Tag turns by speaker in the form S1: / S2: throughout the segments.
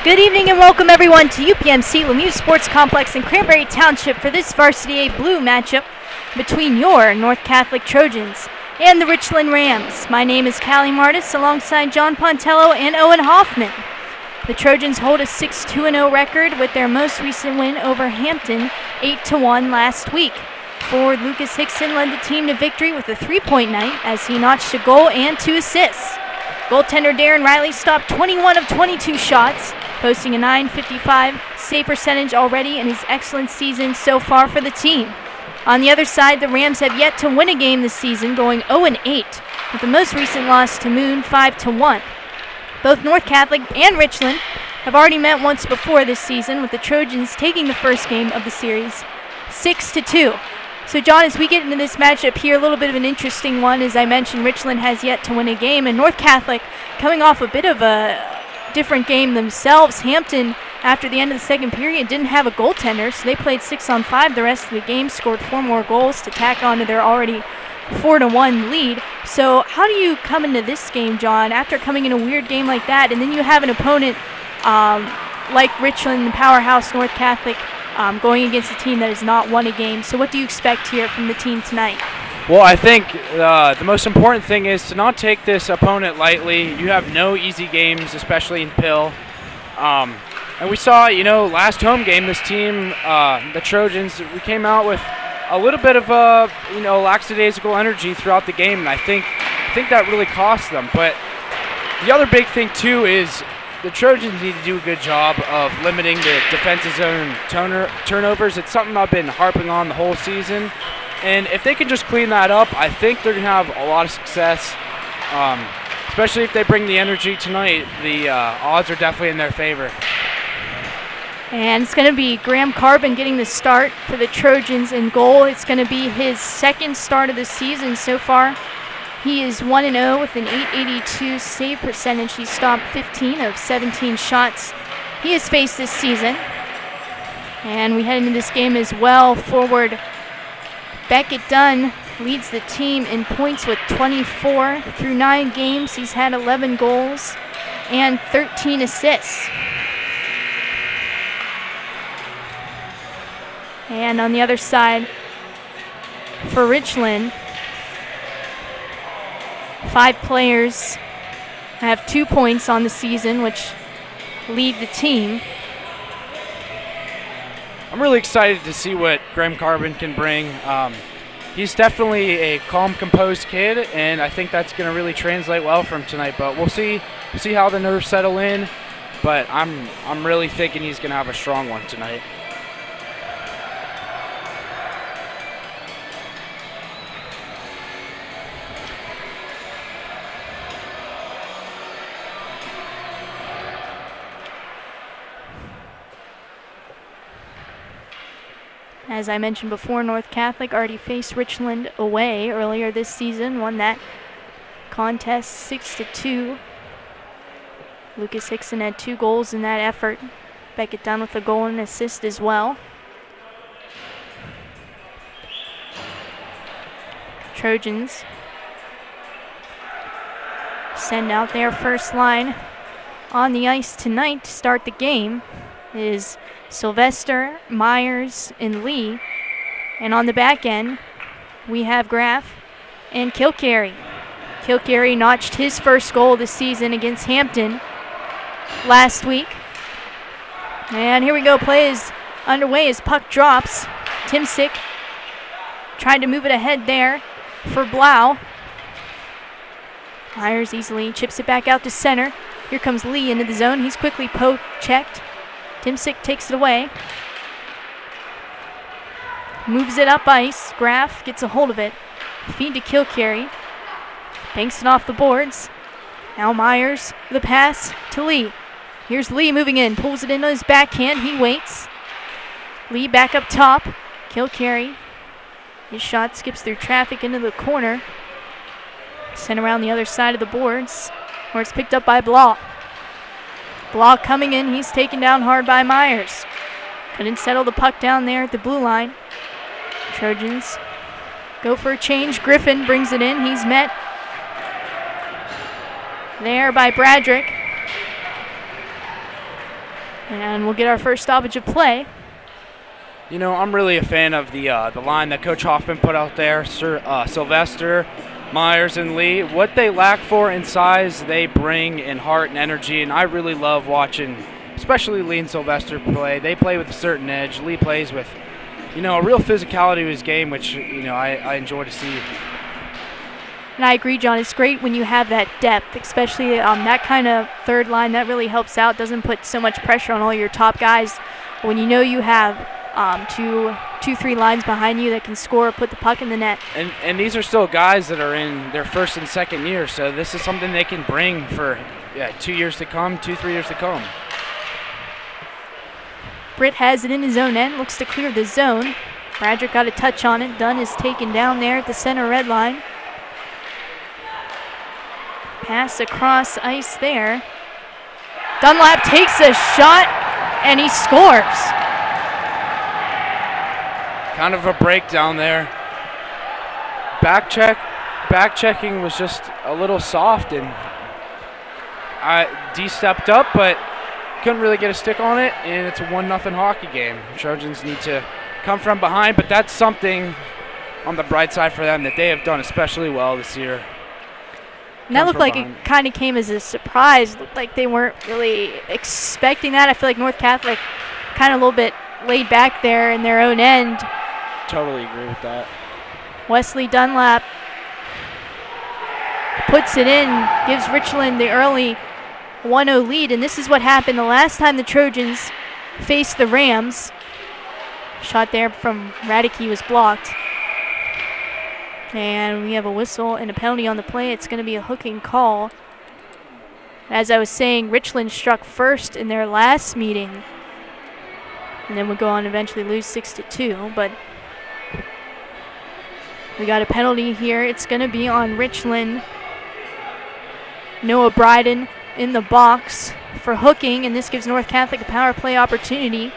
S1: Good evening and welcome everyone to UPMC Lemieux Sports Complex in Cranberry Township for this Varsity A Blue matchup between your North Catholic Trojans and the Richland Rams. My name is Callie Martis alongside John Pontello and Owen Hoffman. The Trojans hold a 6-2-0 record with their most recent win over Hampton 8-1 last week. Forward Lucas Hickson led the team to victory with a three-point night as he notched a goal and 2 assists. Goaltender Darren Riley stopped 21 of 22 shots, posting a .955 save percentage already in his excellent season so far for the team. On the other side, the Rams have yet to win a game this season, going 0-8, with the most recent loss to Moon 5-1. Both North Catholic and Richland have already met once before this season, with the Trojans taking the first game of the series 6-2. So John, as we get into this matchup here, a little bit of an interesting one. As I mentioned, Richland has yet to win a game, and North Catholic coming off a bit of a different game themselves. Hampton, after the end of the second period, didn't have a goaltender, so they played 6-on-5 the rest of the game, scored 4 more goals to tack on to their already 4-1 lead. So how do you come into this game, John, after coming in a weird game like that, and then you have an opponent like Richland, the powerhouse North Catholic, going against a team that has not won a game? So what do you expect here from the team tonight?
S2: Well, I think the most important thing is to not take this opponent lightly. You have no easy games, especially in Pill. And we saw, last home game, this team, the Trojans, we came out with a little bit of lackadaisical energy throughout the game, and I think that really cost them. But the other big thing, too, is the Trojans need to do a good job of limiting the defensive zone turnovers. It's something I've been harping on the whole season. And if they can just clean that up, I think they're going to have a lot of success, especially if they bring the energy tonight. The odds are definitely in their favor.
S1: And it's going to be Graham Carbon getting the start for the Trojans in goal. It's going to be his second start of the season so far. He is 1-0 with an .882 save percentage. He stopped 15 of 17 shots he has faced this season. And we head into this game as well. Forward Beckett Dunn leads the team in points with 24. Through 9 games, he's had 11 goals and 13 assists. And on the other side, for Richland, 5 players have 2 points on the season, which lead the team.
S2: I'm really excited to see what Graham Carbon can bring. He's definitely a calm, composed kid, and I think that's going to really translate well for him tonight. But we'll see how the nerves settle in. But I'm really thinking he's going to have a strong one tonight.
S1: As I mentioned before, North Catholic already faced Richland away earlier this season, won that contest 6-2. Lucas Hickson had 2 goals in that effort. Beckett Dunn with a goal and an assist as well. Trojans send out their first line on the ice tonight to start the game. It is Sylvester, Myers, and Lee. And on the back end, we have Graff and Kilcarry. Kilcarry notched his first goal this season against Hampton last week. And here we go, play is underway as puck drops. Timsick tried to move it ahead there for Blau. Myers easily chips it back out to center. Here comes Lee into the zone. He's quickly poke-checked. Timsick takes it away. Moves it up ice. Graff gets a hold of it. Feed to Kilcarry. Banks it off the boards. Now Myers with a pass to Lee. Here's Lee moving in. Pulls it into his backhand. He waits. Lee back up top. Kilcarry. His shot skips through traffic into the corner. Sent around the other side of the boards, where it's picked up by Blau. Blau coming in. He's taken down hard by Myers. Couldn't settle the puck down there at the blue line. Trojans go for a change. Griffin brings it in. He's met there by Bradrick. And we'll get our first stoppage of play.
S2: You know, I'm really a fan of the line that Coach Hoffman put out there. Sylvester, Myers, and Lee. What they lack for in size, they bring in heart and energy, and I really love watching, especially Lee and Sylvester play. They play with a certain edge. Lee plays with, a real physicality to his game, which, I enjoy to see.
S1: And I agree, John. It's great when you have that depth, especially that kind of third line. That really helps out. Doesn't put so much pressure on all your top guys. When you know you have two, 3 lines behind you that can score, put the puck in the net.
S2: And these are still guys that are in their first and second year, so this is something they can bring for 2 years to come, 2-3 years to come.
S1: Britt has it in his own end, looks to clear the zone. Bradrick got a touch on it. Dunn is taken down there at the center red line. Pass across ice there. Dunlap takes a shot, and he scores.
S2: Kind of a breakdown there. Back-checking was just a little soft, and D stepped up, but couldn't really get a stick on it, and it's a 1-0 hockey game. Trojans need to come from behind, but that's something on the bright side for them that they have done especially well this year.
S1: And that looked like it kind of came as a surprise. Looked like they weren't really expecting that. I feel like North Catholic kind of a little bit laid back there in their own end.
S2: Totally agree with that.
S1: Wesley Dunlap puts it in, gives Richland the early 1-0 lead, and this is what happened the last time the Trojans faced the Rams. Shot there from Radicke was blocked. And we have a whistle and a penalty on the play. It's going to be a hooking call. As I was saying, Richland struck first in their last meeting, and then would go on to eventually lose 6-2, but we got a penalty here. It's going to be on Richland. Noah Bryden in the box for hooking, and this gives North Catholic a power play opportunity.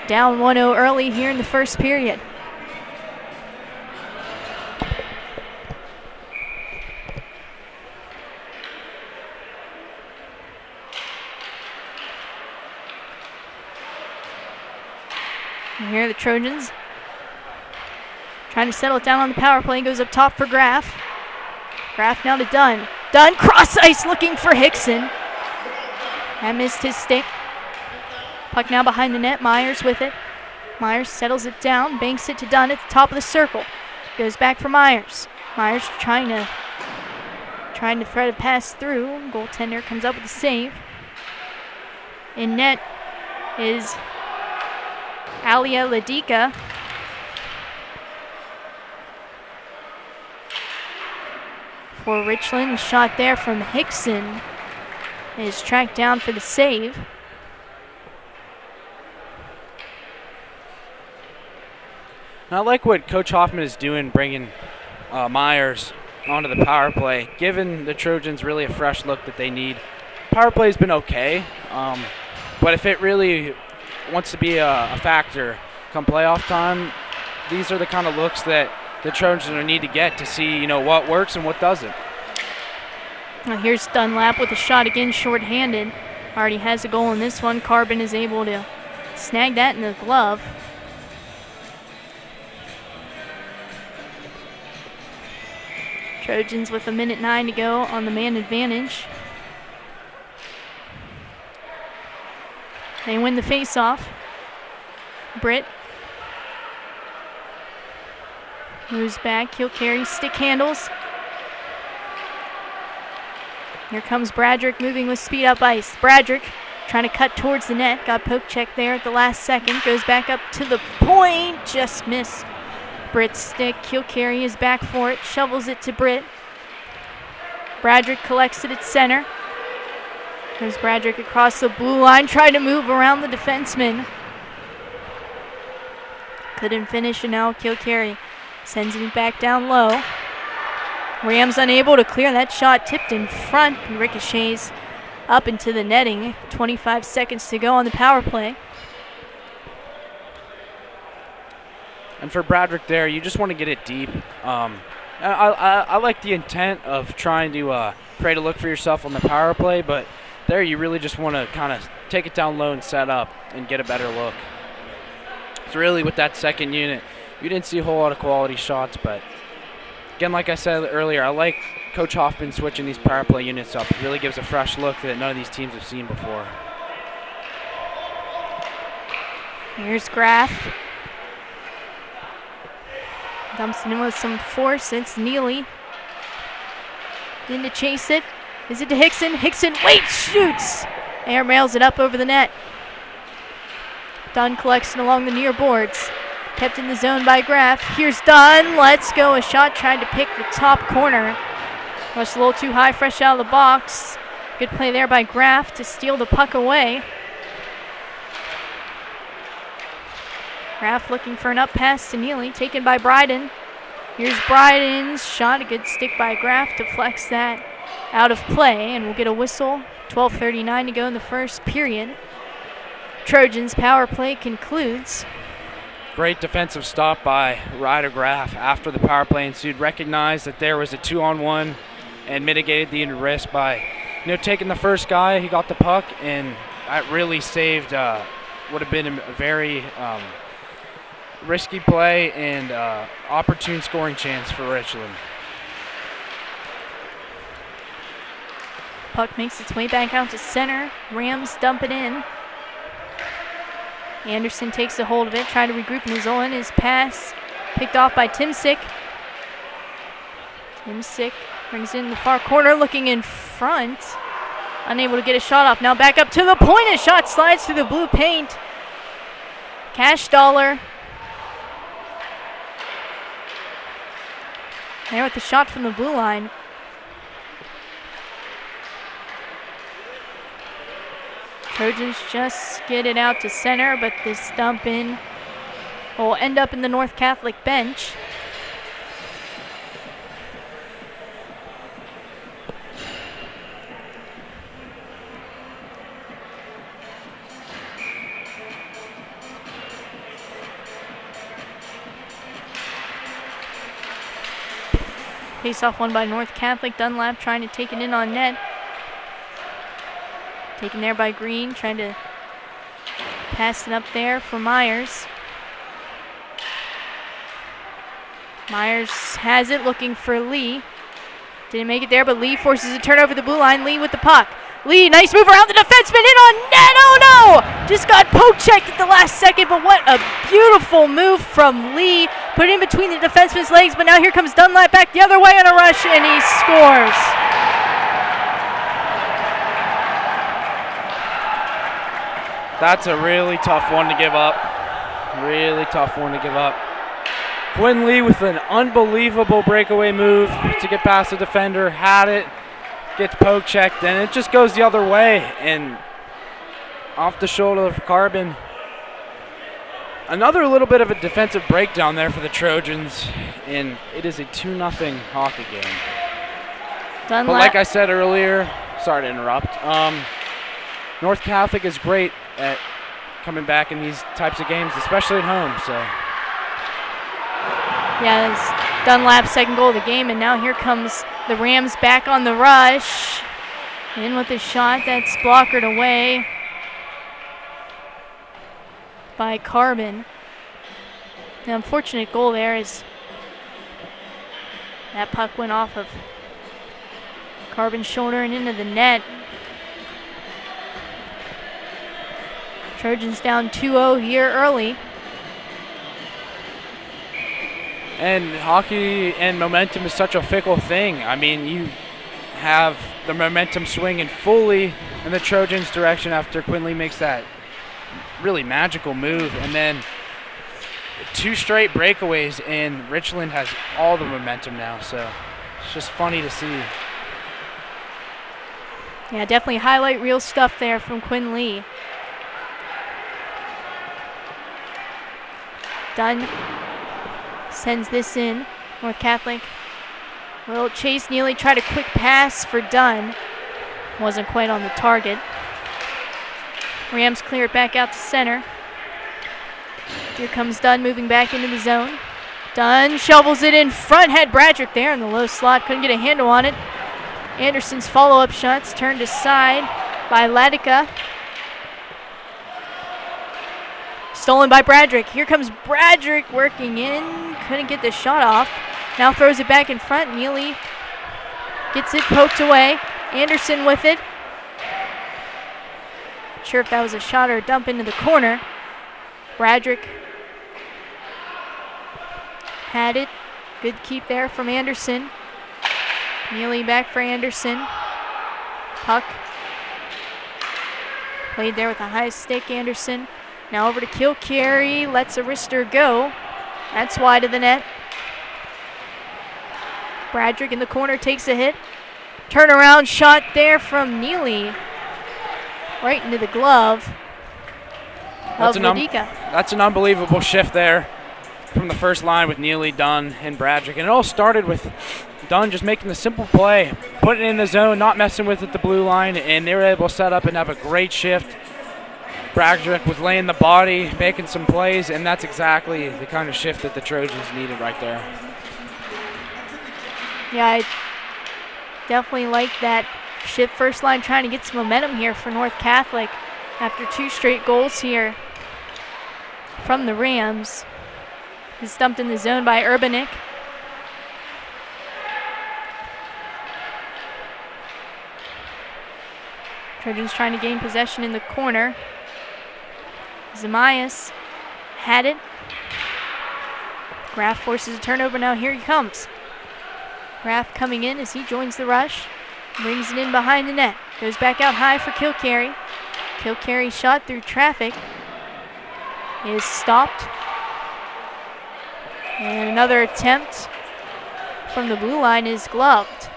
S1: Down 1-0 early here in the first period. And here are the Trojans trying to settle it down on the power play. Goes up top for Graff. Graff now to Dunn. Dunn cross ice looking for Hickson. That missed his stick. Puck now behind the net. Myers with it. Myers settles it down. Banks it to Dunn at the top of the circle. Goes back for Myers. Myers trying to thread a pass through. Goaltender comes up with a save. In net is Alia Ladika. For Richland, shot there from Hickson is tracked down for the save.
S2: I like what Coach Hoffman is doing, bringing Myers onto the power play, giving the Trojans really a fresh look that they need. Power play's been okay, but if it really wants to be a factor come playoff time, these are the kind of looks that the Trojans need to get to see, what works and what doesn't.
S1: Now here's Dunlap with a shot again, shorthanded. Already has a goal in this one. Carbon is able to snag that in the glove. Trojans with 1:09 to go on the man advantage. They win the face-off. Britt moves back. He'll carry stick handles. Here comes Bradrick moving with speed up ice. Bradrick trying to cut towards the net. Got poke check there at the last second. Goes back up to the point. Just missed Britt's stick. Kilcarry is back for it. Shovels it to Britt. Bradrick collects it at center. There's Bradrick across the blue line. Trying to move around the defenseman. Couldn't finish, and now Kilcarry sends it back down low. Rams unable to clear that shot, tipped in front and ricochets up into the netting. 25 seconds to go on the power play.
S2: And for Bradrick there, you just want to get it deep. I like the intent of trying to create a look for yourself on the power play, but There you really just want to kind of take it down low and set up and get a better look. It's really with that second unit, you didn't see a whole lot of quality shots, but again, like I said earlier, I like Coach Hoffman switching these power play units up. It really gives a fresh look that none of these teams have seen before.
S1: Here's Graff. Dumps it in with some force. It's Neely. In to chase it. Is it to Hickson? Hickson, wait, shoots! Air mails it up over the net. Dunn collects it along the near boards. Kept in the zone by Graff. Here's Dunn. Let's go. A shot tried to pick the top corner. Was a little too high, fresh out of the box. Good play there by Graff to steal the puck away. Graff looking for an up pass to Neely. Taken by Bryden. Here's Bryden's shot. A good stick by Graff. Deflects that out of play, and we'll get a whistle. 12:39 to go in the first period. Trojans' power play concludes.
S2: Great defensive stop by Ryder Graff after the power play ensued. Recognized that there was a 2-on-1 and mitigated the risk by taking the first guy. He got the puck, and that really saved would have been a very risky play and opportune scoring chance for Richland.
S1: Puck makes its way back out to center. Rams dump it in. Anderson takes a hold of it, trying to regroup in his own. His pass picked off by Timsick. Timsick brings it in the far corner, looking in front. Unable to get a shot off. Now back up to the point. A shot slides through the blue paint. Cash Dollar there with the shot from the blue line. Trojans just get it out to center, but this dump in will end up in the North Catholic bench. Face-off won by North Catholic. Dunlap trying to take it in on net. Taken there by Green, trying to pass it up there for Myers. Myers has it, looking for Lee. Didn't make it there, but Lee forces a turn over the blue line. Lee with the puck. Lee, nice move around the defenseman, in on net. Oh no! Just got poke checked at the last second, but what a beautiful move from Lee. Put it in between the defenseman's legs, but now here comes Dunlap back the other way on a rush, and he scores.
S2: That's a really tough one to give up. Really tough one to give up. Quinn Lee with an unbelievable breakaway move to get past the defender. Had it, gets poke checked, and it just goes the other way. And off the shoulder of Carbon. Another little bit of a defensive breakdown there for the Trojans. And it is a 2-0 hockey game. But like I said earlier, sorry to interrupt, North Catholic is great at coming back in these types of games, especially at home. So
S1: yeah, it's Dunlap's second goal of the game, and now here comes the Rams back on the rush. In with a shot that's blockered away by Carbon. The unfortunate goal there is that puck went off of Carbon's shoulder and into the net. Trojans down 2-0 here early.
S2: And hockey and momentum is such a fickle thing. I mean, you have the momentum swinging fully in the Trojans' direction after Quinley makes that really magical move. And then 2 straight breakaways, and Richland has all the momentum now. So it's just funny to see.
S1: Yeah, definitely highlight reel stuff there from Quinn Lee. Dunn sends this in. North Catholic will chase Neely, try to quick pass for Dunn. Wasn't quite on the target. Rams clear it back out to center. Here comes Dunn moving back into the zone. Dunn shovels it in front. Had Bradrick there in the low slot. Couldn't get a handle on it. Anderson's follow-up shots turned aside by Latica. Stolen by Bradrick. Here comes Bradrick working in. Couldn't get the shot off. Now throws it back in front. Neely gets it poked away. Anderson with it. Not sure if that was a shot or a dump into the corner. Bradrick had it. Good keep there from Anderson. Neely back for Anderson. Puck played there with a high stick, Anderson. Now over to Kilcarry, lets a wrister go. That's wide of the net. Bradrick in the corner takes a hit. Turnaround shot there from Neely. Right into the glove of Radika.
S2: That's an unbelievable shift there from the first line with Neely, Dunn, and Bradrick. And it all started with Dunn just making the simple play, putting it in the zone, not messing with it at the blue line, and they were able to set up and have a great shift. Bradrick was laying the body, making some plays, and that's exactly the kind of shift that the Trojans needed right there.
S1: Yeah, I definitely like that shift. First line trying to get some momentum here for North Catholic after 2 straight goals here from the Rams. He's dumped in the zone by Urbanik. Trojans trying to gain possession in the corner. Zamias had it. Graff forces a turnover. Now here he comes. Graff coming in as he joins the rush. Brings it in behind the net. Goes back out high for Kilcarry. Kilcarry shot through traffic is stopped. And another attempt from the blue line is gloved.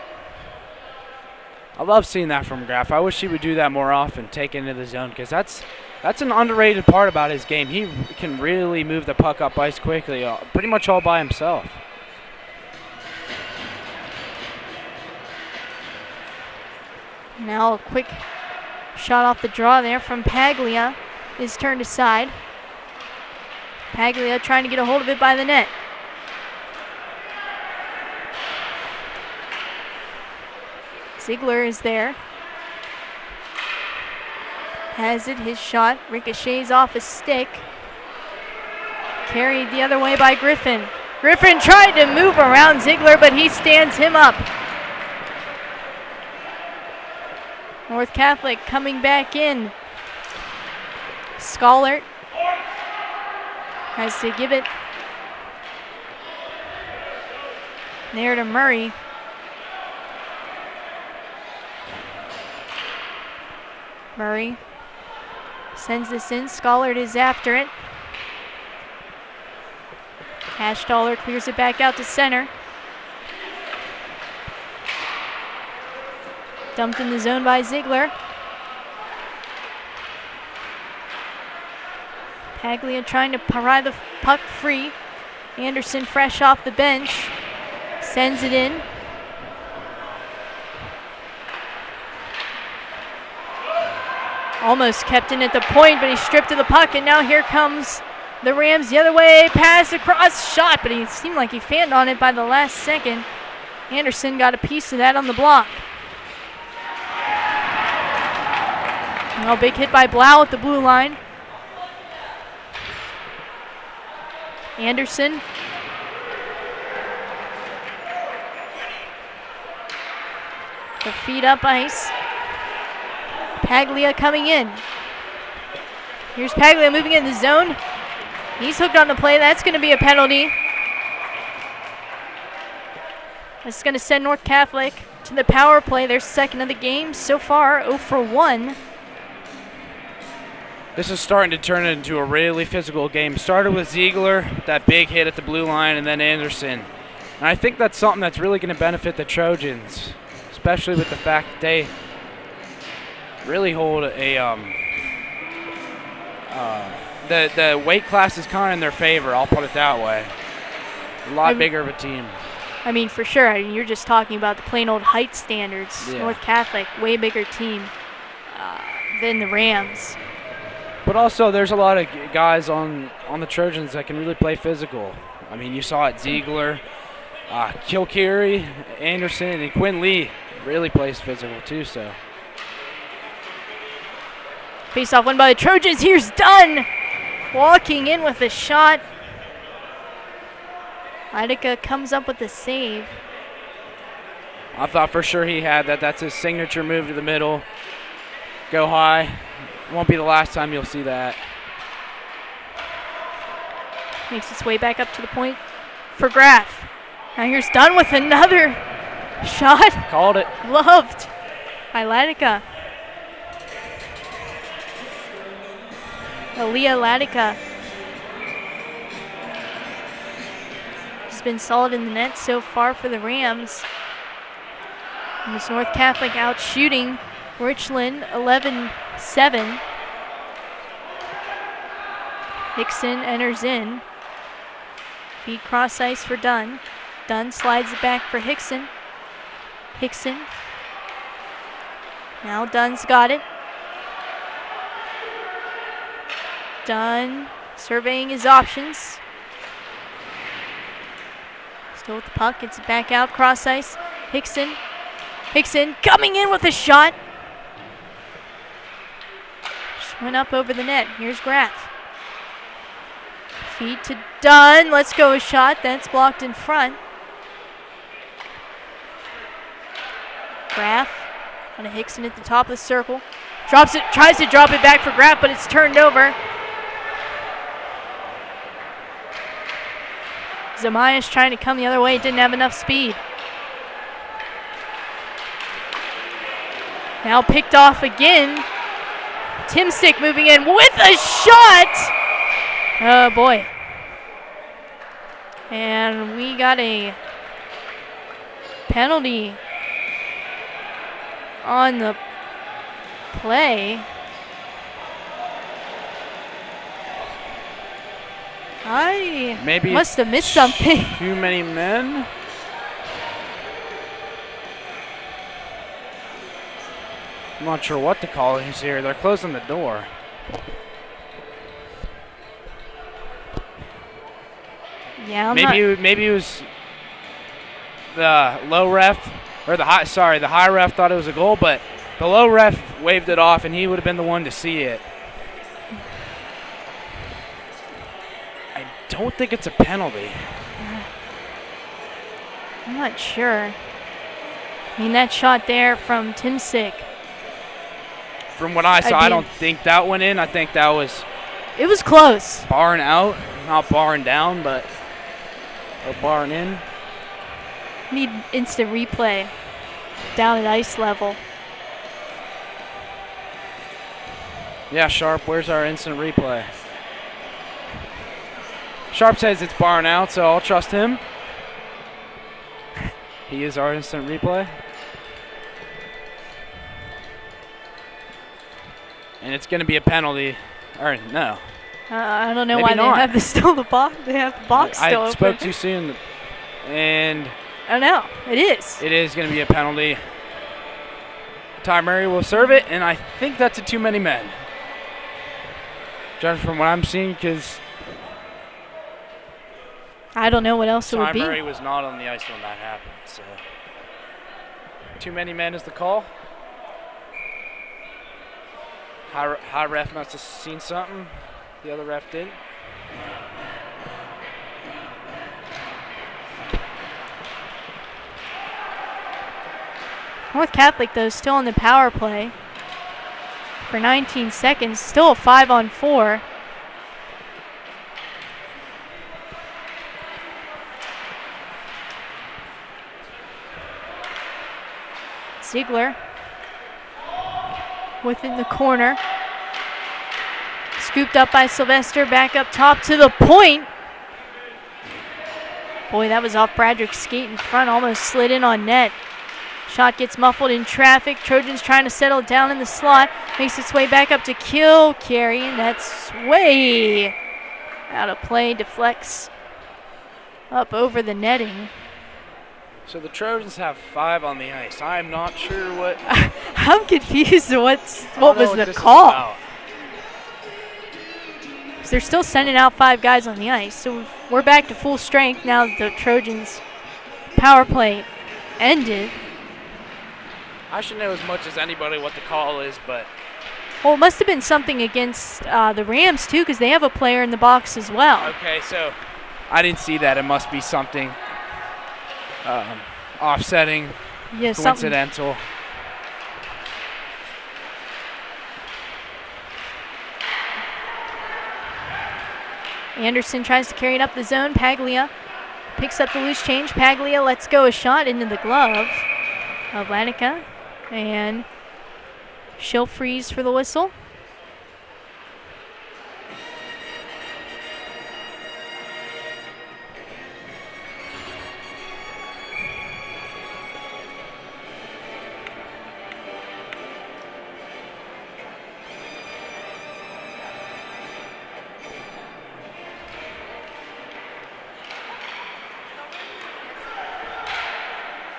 S2: I love seeing that from Graff. I wish he would do that more often, take it into the zone, because that's an underrated part about his game. He can really move the puck up ice quickly, pretty much all by himself.
S1: Now a quick shot off the draw there from Paglia is turned aside. Paglia trying to get a hold of it by the net. Ziegler is there. Has it, his shot, ricochets off a stick. Carried the other way by Griffin. Griffin tried to move around Ziegler, but he stands him up. North Catholic coming back in. Schollert has to give it there to Murray. Murray sends this in. Schollert is after it. Ashdaller clears it back out to center. Dumped in the zone by Ziegler. Paglia trying to pry the puck free. Anderson fresh off the bench. Sends it in. Almost kept in at the point, but he stripped of the puck, and now here comes the Rams the other way. Pass across, shot, but he seemed like he fanned on it by the last second. Anderson got a piece of that on the block. Oh, big hit by Blau at the blue line. Anderson. The feet up ice. Paglia coming in. Here's Paglia moving in the zone. He's hooked on the play. That's going to be a penalty. That's going to send North Catholic to the power play. Their second of the game so far, 0 for 1.
S2: This is starting to turn into a really physical game. Started with Ziegler, that big hit at the blue line, and then Anderson. And I think that's something that's really going to benefit the Trojans, especially with the fact that they really hold the weight class is kind of in their favor, I'll put it that way. A lot bigger of a team.
S1: I mean, for sure. I mean, you're just talking about the plain old height standards. Yeah. North Catholic, way bigger team than the Rams.
S2: But also, there's a lot of guys on the Trojans that can really play physical. I mean, you saw it, Ziegler, Kilcarry, Anderson, and Quinn Lee really plays physical too, so.
S1: Face-off won by the Trojans. Here's Dunn walking in with a shot. Leitica comes up with a save.
S2: I thought for sure he had that. That's his signature move to the middle. Go high. Won't be the last time you'll see that.
S1: Makes its way back up to the point for Graff. Now here's Dunn with another shot.
S2: Called it.
S1: Gloved by Leitica. Aaliyah Leitica has been solid in the net so far for the Rams. And it's North Catholic out shooting Richland 11-7. Hickson enters in. Feed cross ice for Dunn. Dunn slides it back for Hickson. Hickson. Now Dunn's got it. Dunn surveying his options. Still with the puck, gets it back out, cross ice. Hickson. Hickson coming in with a shot. Just went up over the net. Here's Graff. Feed to Dunn. Let's go a shot. That's blocked in front. Graff on a Hickson at the top of the circle. Drops it, tries to drop it back for Graff, but it's turned over. Zamaya's trying to come the other way, didn't have enough speed. Now picked off again. Timsick moving in with a shot. Oh boy. And we got a penalty on the play. I
S2: maybe
S1: must have missed something.
S2: Too many men. I'm not sure what the call is here. They're closing the door.
S1: Yeah,
S2: maybe it was the low ref or the high ref thought it was a goal, but the low ref waved it off, and he would have been the one to see it. I don't think it's a penalty.
S1: I'm not sure. I mean, that shot there from Timsick.
S2: From what I saw, I don't think that went in. I think that was...
S1: It was close.
S2: Barring out, not barring down, but barring in.
S1: Need instant replay down at ice level.
S2: Yeah, Sharp, where's our instant replay? Sharp says it's barring out, so I'll trust him. He is our instant replay. And it's going to be a penalty. Or no.
S1: I don't know
S2: Maybe
S1: why
S2: not.
S1: they have the box. They have the box still open.
S2: I spoke too soon, and
S1: I know it is.
S2: It is going to be a penalty. Ty Murray will serve it, and I think that's a too many men. Judging from what I'm seeing, because
S1: I don't know what else it would be.
S2: Ty Murray was not on the ice when that happened, so too many men is the call. High ref must have seen something. The other ref didn't.
S1: North Catholic, though, still on the power play for 19 seconds. Still a 5-on-4. Ziegler within the corner. Scooped up by Sylvester, back up top to the point. Boy, that was off Bradrick's skate in front, almost slid in on net. Shot gets muffled in traffic. Trojans trying to settle down in the slot. Makes its way back up to kill carry, and that's way out of play. Deflects up over the netting.
S2: So the Trojans have 5 on the ice. I'm not sure what.
S1: I'm confused. What was the call? So they're still sending out 5 guys on the ice. So we're back to full strength now that the Trojans' power play ended.
S2: I should know as much as anybody what the call is, but
S1: Well, it must have been something against the Rams, too, because they have a player in the box as well.
S2: Okay, so I didn't see that. It must be something offsetting,
S1: Yeah,
S2: coincidental.
S1: Anderson tries to carry it up the zone. Paglia picks up the loose change. Paglia lets go a shot into the glove of Lanica. And she'll freeze for the whistle.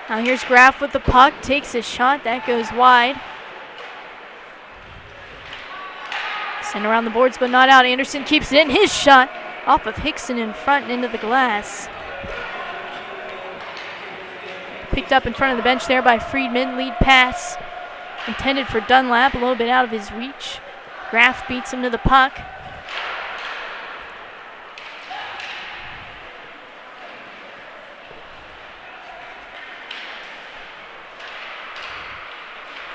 S1: Now here's Graff with the puck, takes a shot, that goes wide. Sent around the boards but not out. Anderson keeps it in. His shot off of Hickson in front and into the glass. Picked up in front of the bench there by Friedman. Lead pass intended for Dunlap, a little bit out of his reach. Graff beats him to the puck.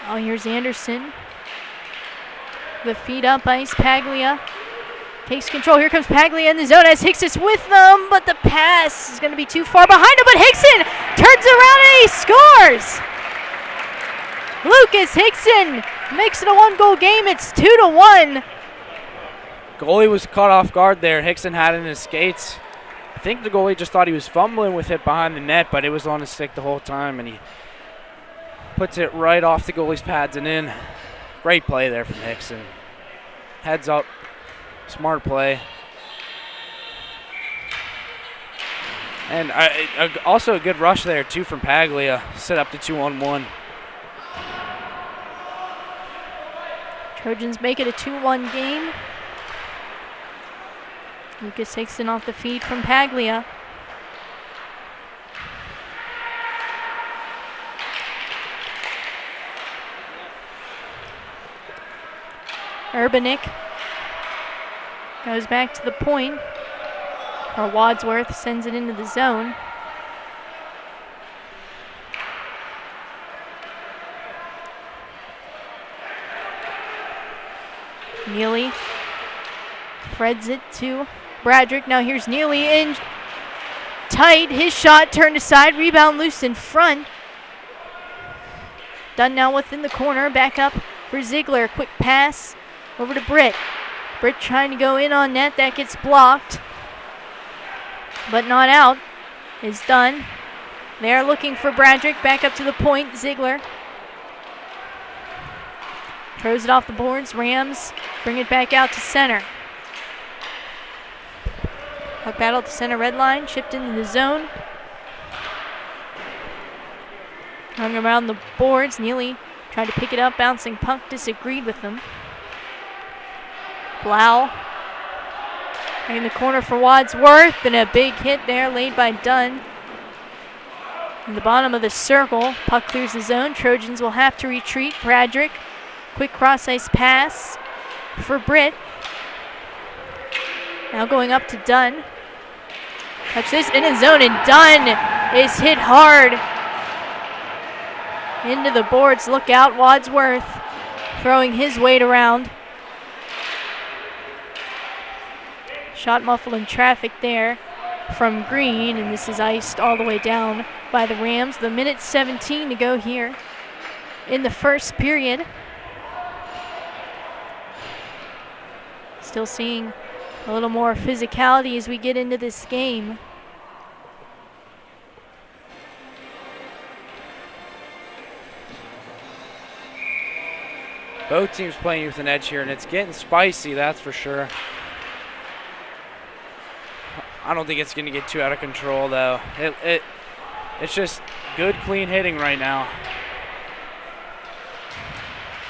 S1: Oh, here's Anderson. The feet up ice. Paglia takes control. Here comes Paglia in the zone as Hickson with them, but the pass is going to be too far behind him. But Hickson turns around and he scores. Lucas Hickson makes it a 1-goal game. It's 2-1.
S2: Goalie was caught off guard there. Hickson had it in his skates. I think the goalie just thought he was fumbling with it behind the net, but it was on his stick the whole time, and he puts it right off the goalie's pads and in. Great play there from Hickson. Heads up. Smart play. And also a good rush there, too, from Paglia. Set up to 2-on-1.
S1: Trojans make it a 2-1 game. Lucas Hickson off the feed from Paglia. Urbanik goes back to the point, or Wadsworth sends it into the zone. Neely threads it to Bradrick. Now here's Neely in tight. His shot turned aside. Rebound loose in front. Done now within the corner. Back up for Ziegler. Quick pass over to Britt. Britt trying to go in on net. That gets blocked, but not out. Is done. They are looking for Bradrick. Back up to the point. Ziegler throws it off the boards. Rams bring it back out to center. Puck battle at the center red line. Chipped into the zone. Hung around the boards. Neely tried to pick it up. Bouncing puck disagreed with them. Blau in the corner for Wadsworth, and a big hit there laid by Dunn. In the bottom of the circle, puck clears the zone. Trojans will have to retreat. Bradrick, quick cross-ice pass for Britt. Now going up to Dunn. Touch this in his zone, and Dunn is hit hard into the boards. Look out, Wadsworth throwing his weight around. Shot muffled in traffic there from Green, and this is iced all the way down by the Rams. The minute 17 to go here in the first period. Still seeing a little more physicality as we get into this game.
S2: Both teams playing with an edge here, and it's getting spicy, that's for sure. I don't think it's going to get too out of control, though. It's just good, clean hitting right now.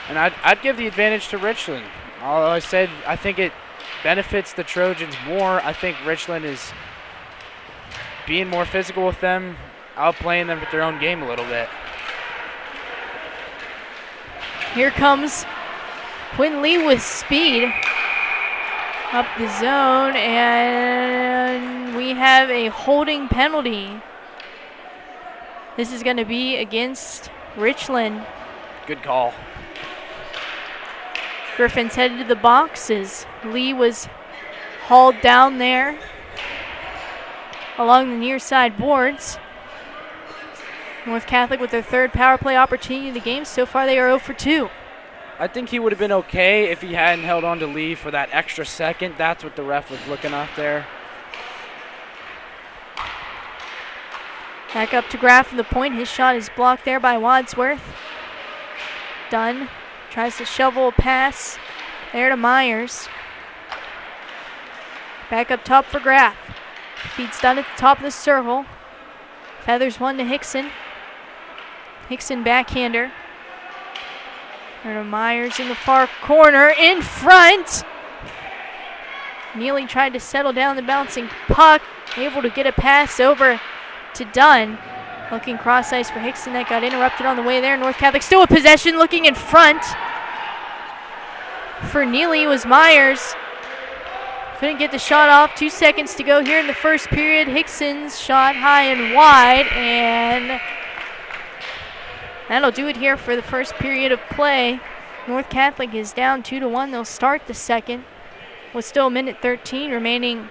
S2: And I'd give the advantage to Richland. Although I said I think it benefits the Trojans more. I think Richland is being more physical with them, outplaying them with their own game a little bit.
S1: Here comes Quinn Lee with speed up the zone, and we have a holding penalty. This is going to be against Richland.
S2: Good call.
S1: Griffin's headed to the box as Lee was hauled down there along the near side boards. North Catholic with their third power play opportunity of the game. So far they are 0 for 2.
S2: I think he would have been okay if he hadn't held on to Lee for that extra second. That's what the ref was looking at there.
S1: Back up to Graff from the point. His shot is blocked there by Wadsworth. Dunn tries to shovel a pass there to Myers. Back up top for Graff. Feeds Dunn at the top of the circle. Feathers one to Hickson. Hickson backhander. There to Myers in the far corner, in front. Neely tried to settle down the bouncing puck, able to get a pass over to Dunn. Looking cross ice for Hickson, that got interrupted on the way there. North Catholic still with possession, looking in front. For Neely was Myers. Couldn't get the shot off. 2 seconds to go here in the first period. Hickson's shot high and wide, and that'll do it here for the first period of play. North Catholic is down 2-1. They'll start the second with still a minute 13 remaining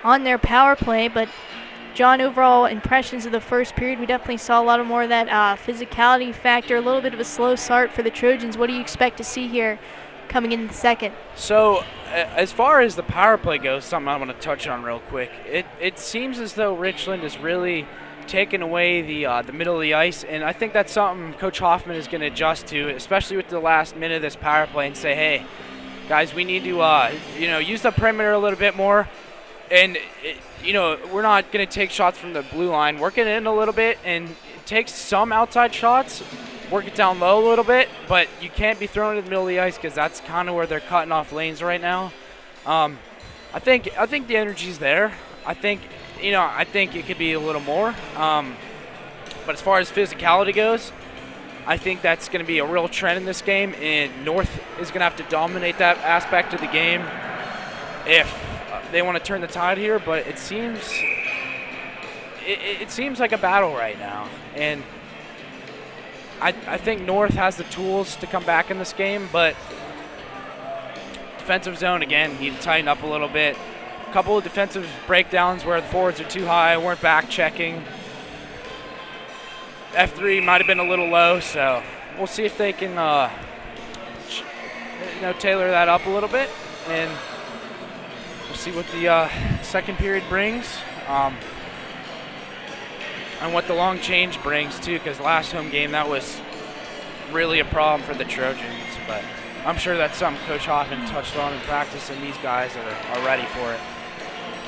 S1: on their power play. But John, overall impressions of the first period, we definitely saw a lot more of that physicality factor, a little bit of a slow start for the Trojans. What do you expect to see here coming in the second?
S2: So as far as the power play goes, something I want to touch on real quick. It seems as though Richland is really taking away the middle of the ice, and I think that's something Coach Hoffman is going to adjust to, especially with the last minute of this power play, and say, hey, guys, we need to use the perimeter a little bit more, and we're not going to take shots from the blue line. Work it in a little bit and take some outside shots, work it down low a little bit, but you can't be throwing it in the middle of the ice because that's kind of where they're cutting off lanes right now. I think the energy's there. I think it could be a little more. But as far as physicality goes, I think that's going to be a real trend in this game, and North is going to have to dominate that aspect of the game if they want to turn the tide here. But it seems like a battle right now, and I think North has the tools to come back in this game, but defensive zone, again, need to tighten up a little bit. A couple of defensive breakdowns where the forwards are too high, weren't back checking. F3 might have been a little low, so we'll see if they can tailor that up a little bit, and we'll see what the second period brings. And what the long change brings, too, because last home game, that was really a problem for the Trojans. But I'm sure that's something Coach Hoffman touched on in practice, and these guys are ready for it.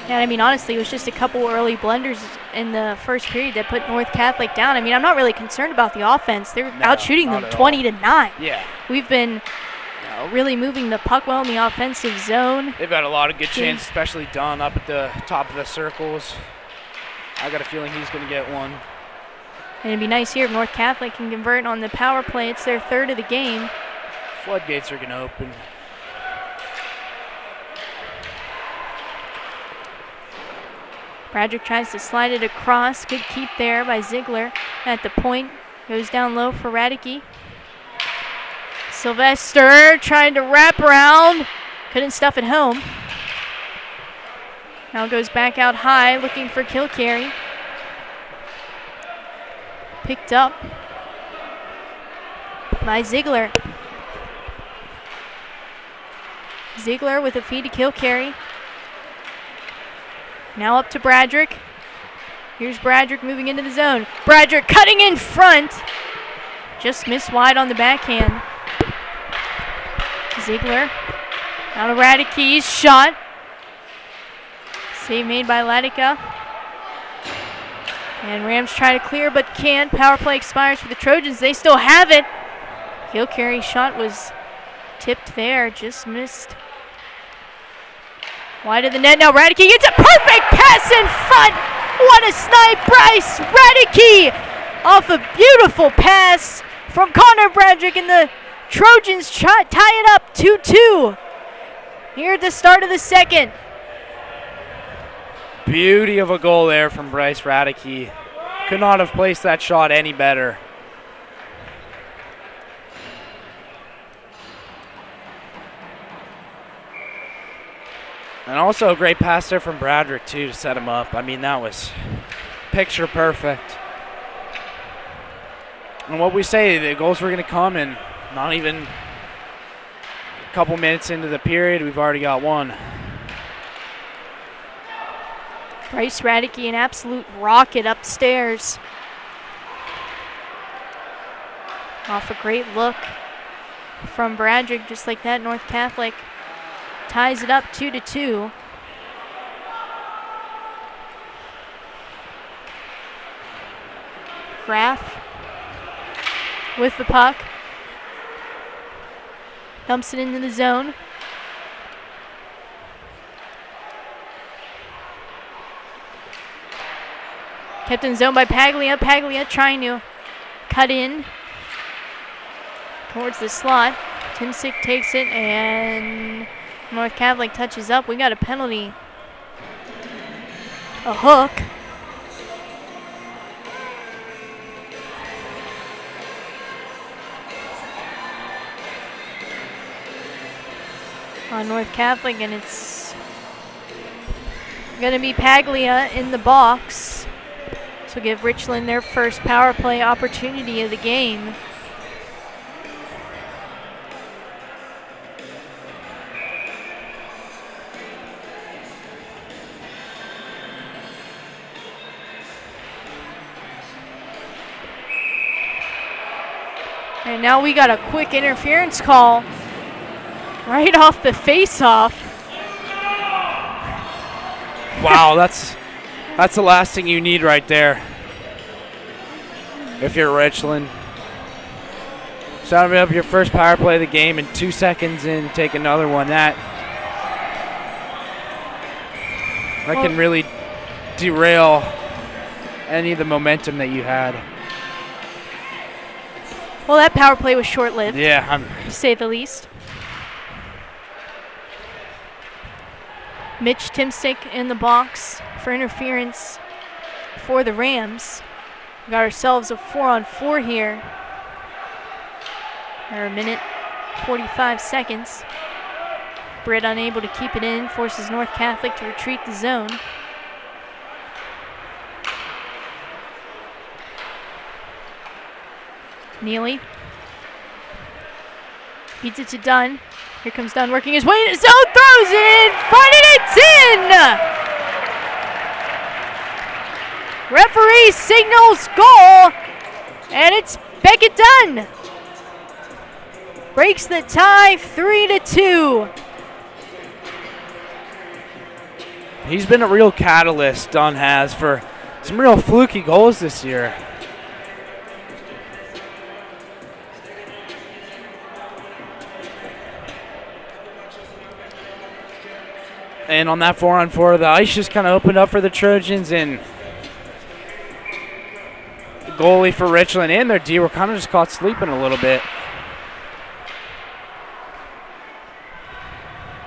S1: Yeah, I mean, honestly, it was just a couple early blunders in the first period that put North Catholic down. I mean, I'm not really concerned about the offense. They're out-shooting them 20-9.
S2: Yeah.
S1: We've been really moving the puck well in the offensive zone.
S2: They've got a lot of good chances, especially Dunn up at the top of the circles. I got a feeling he's going to get one.
S1: And it'd be nice here if North Catholic can convert on the power play. It's their third of the game.
S2: Floodgates are going to open.
S1: Bradrick tries to slide it across. Good keep there by Ziegler at the point. Goes down low for Radicke. Sylvester trying to wrap around. Couldn't stuff it home. Now goes back out high, looking for Kilcarry. Picked up by Ziegler. Ziegler with a feed to Kilcarry. Now up to Bradrick. Here's Bradrick moving into the zone. Bradrick cutting in front. Just missed wide on the backhand. Ziegler. Now to Radicke's shot. Save made by Latica. And Rams try to clear but can't. Power play expires for the Trojans. They still have it. Kilcarry's shot was tipped there. Just missed. Wide of the net. Now Radicke gets a perfect pass in front. What a snipe. Bryce Radicke off a beautiful pass from Connor Bradrick in the Trojans tie it up 2-2 here at the start of the second.
S2: Beauty of a goal there from Bryce Radicke. Could not have placed that shot any better. And also a great pass there from Bradrick, too, to set him up. I mean, that was picture perfect. And what we say, the goals were going to come, and not even a couple minutes into the period, we've already got one.
S1: Bryce Radicke, an absolute rocket upstairs. Off a great look from Bradrick, just like that. North Catholic ties it up 2-2. Graff with the puck. Dumps it into the zone. Kept in zone by Paglia. Paglia trying to cut in towards the slot. Timsick takes it, and North Catholic touches up. We got a penalty. A hook. On North Catholic, and it's going to be Paglia in the box. So give Richland their first power play opportunity of the game. And now we got a quick interference call right off the face-off.
S2: Wow, that's the last thing you need right there. If you're Richland. Starting up your first power play of the game, and 2 seconds in, take another one. That can really derail any of the momentum that you had.
S1: Well, that power play was short-lived.
S2: Yeah,
S1: to say the least. Mitch Timsick in the box for interference for the Rams. We got ourselves a 4-on-4 here. Or a minute, 45 seconds. Britt unable to keep it in, forces North Catholic to retreat the zone. Neely beats it to Dunn. Here comes Dunn working his way in his zone, throws it in front, and it's in! Referee signals goal, and it's Beckett Dunn. Breaks the tie, 3-2.
S2: He's been a real catalyst, Dunn has, for some real fluky goals this year. And on that 4-on-4, the ice just kind of opened up for the Trojans, and the goalie for Richland and their D were kind of just caught sleeping a little bit.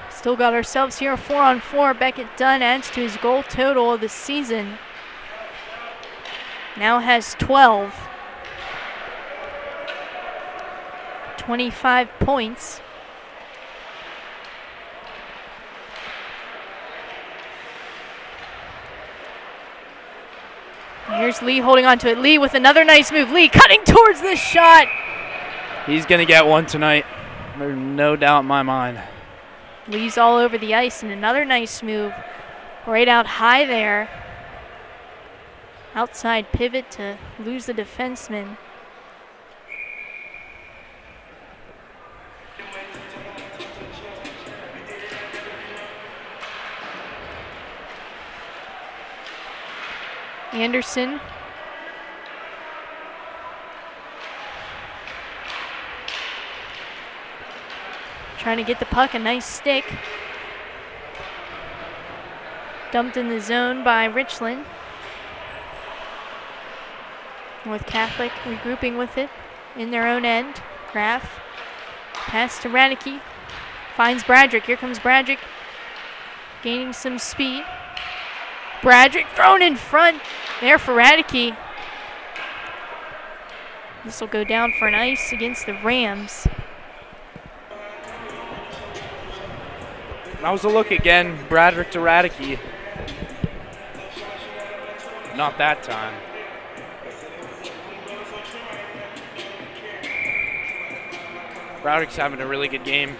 S1: Still got ourselves here a 4-on-4. Beckett Dunn adds to his goal total of the season. Now has 12. 25 points. Here's Lee holding on to it. Lee with another nice move. Lee cutting towards the shot.
S2: He's going to get one tonight. There's no doubt in my mind.
S1: Lee's all over the ice, and another nice move right out high there. Outside pivot to lose the defenseman. Anderson. Trying to get the puck, a nice stick. Dumped in the zone by Richland. North Catholic regrouping with it in their own end. Graff Pass to Radicke. Finds Bradrick. Here comes Bradrick. Gaining some speed. Bradrick thrown in front there for Radicke. This will go down for an ice against the Rams.
S2: That was a look again. Bradrick to Radicke. Not that time. Bradrick's having a really good game.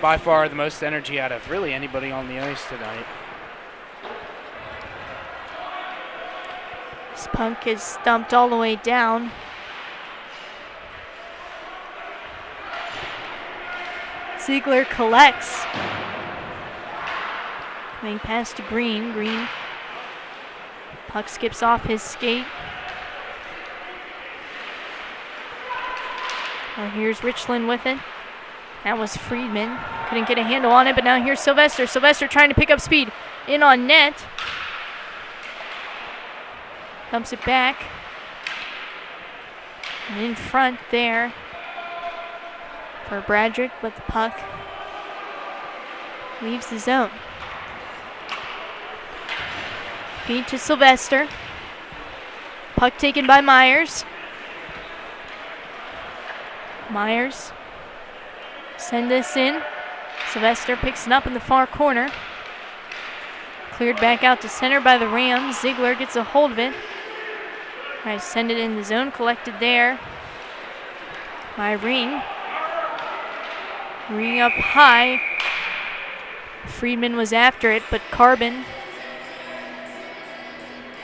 S2: By far the most energy out of really anybody on the ice tonight.
S1: This puck is stumped all the way down. Ziegler collects. Coming past to Green. Green. Puck skips off his skate. Well, here's Richland with it. That was Friedman. Couldn't get a handle on it, but now here's Sylvester. Sylvester trying to pick up speed. In on net. Dumps it back. And in front there for Bradrick, but the puck leaves the zone. Feed to Sylvester. Puck taken by Myers. Myers. Send this in. Sylvester picks it up in the far corner. Cleared back out to center by the Rams. Ziegler gets a hold of it. Tries to send it in the zone. Collected there by Ring. Ring up high. Friedman was after it, but Carbon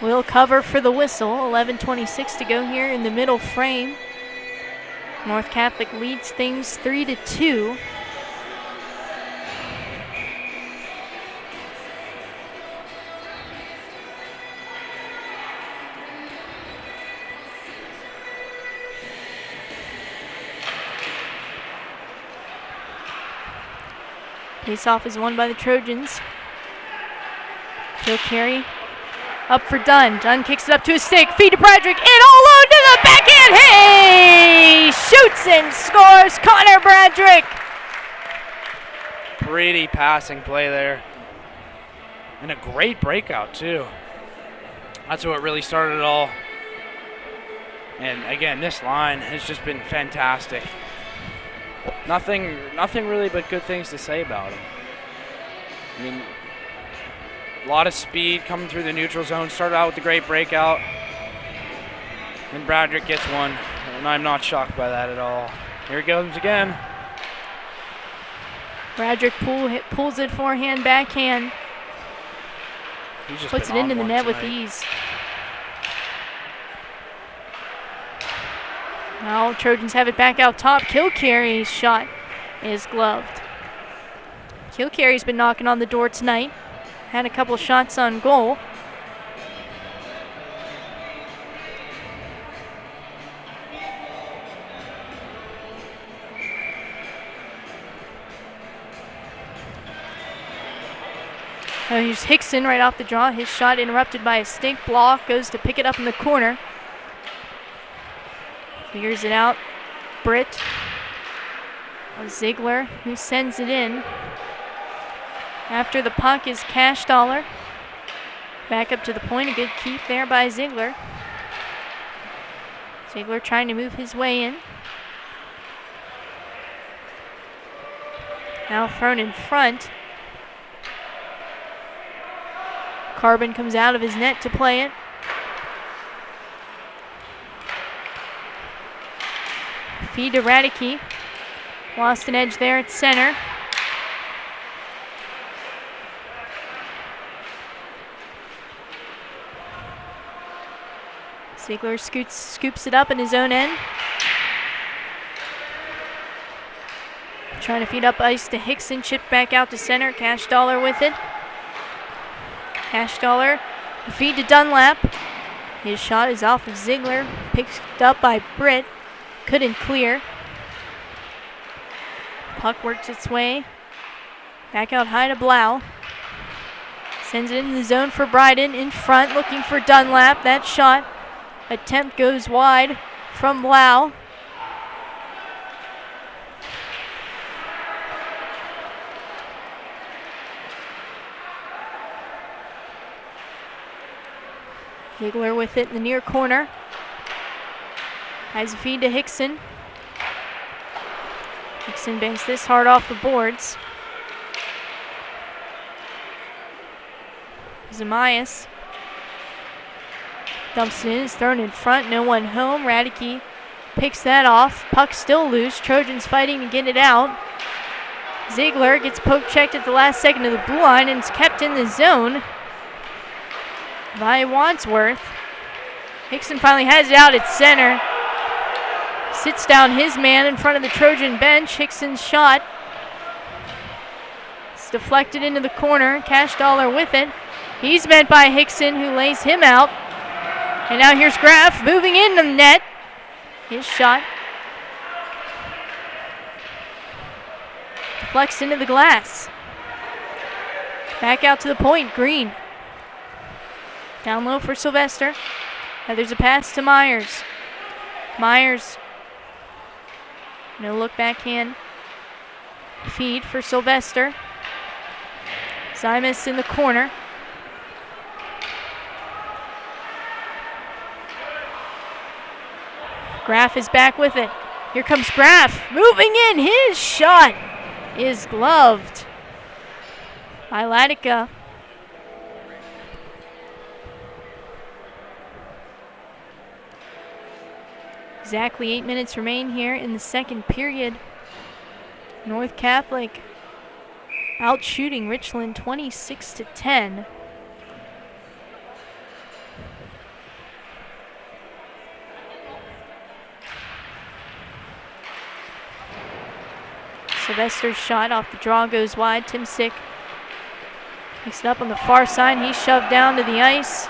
S1: will cover for the whistle. 11:26 to go here in the middle frame. North Catholic leads things 3-2. Face-off is won by the Trojans. He'll carry up for Dunn. Dunn kicks it up to his stick. Feed to Bradrick. And all alone to the backhand. Hey! Shoots and scores. Connor Bradrick.
S2: Pretty passing play there. And a great breakout, too. That's what really started it all. And again, this line has just been fantastic. Nothing really but good things to say about him. I mean, a lot of speed coming through the neutral zone. Started out with a great breakout. And Bradrick gets one. And I'm not shocked by that at all. Here he goes again.
S1: Bradrick pulls it forehand, backhand. Puts it into the net with ease. Now Trojans have it back out top. Kilcary's shot is gloved. Kilcary's been knocking on the door tonight. Had a couple shots on goal. Here's Hickson right off the draw. His shot interrupted by a stink block. Goes to pick it up in the corner. Figures it out. Britt. Ziegler, who sends it in. After the puck is Cash Dollar. Back up to the point. A good keep there by Ziegler. Ziegler trying to move his way in. Now thrown in front. Carbon comes out of his net to play it. Feed to Radicke. Lost an edge there at center. Ziegler scoops it up in his own end. Trying to feed up ice to Hickson. Chipped back out to center. Cash Dollar with it. Cash Dollar. A feed to Dunlap. His shot is off of Ziegler. Picked up by Britt. Couldn't clear. Puck works its way back out high to Blau. Sends it into the zone for Bryden. In front, looking for Dunlap. That shot attempt goes wide from Blau. Ziegler with it in the near corner. Has a feed to Hickson. Hickson banks this hard off the boards. Zamias dumps it in, is thrown in front, no one home. Radke picks that off. Puck still loose. Trojans fighting to get it out. Ziegler gets poke checked at the last second of the blue line and is kept in the zone by Wadsworth. Hickson finally has it out at center. Sits down his man in front of the Trojan bench. Hickson's shot. It's deflected into the corner. Cash Dollar with it. He's met by Hickson, who lays him out. And now here's Graff moving in the net. His shot deflects into the glass. Back out to the point, Green. Down low for Sylvester. Now there's a pass to Myers. Myers, no look backhand feed for Sylvester. Zymus in the corner. Graff is back with it. Here comes Graff, moving in. His shot is gloved by Latica. Exactly 8 minutes remain here in the second period. North Catholic out shooting Richland 26-10. Sylvester's shot off the draw goes wide. Timsick picks it up on the far side. He's shoved down to the ice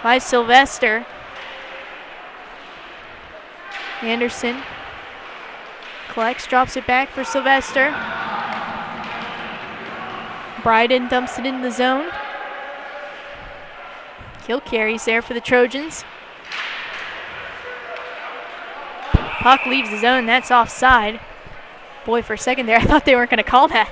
S1: by Sylvester. Anderson collects, drops it back for Sylvester. Bryden dumps it in the zone. Kill carries there for the Trojans. Puck leaves the zone, that's offside. Boy, for a second there, I thought they weren't going to call that.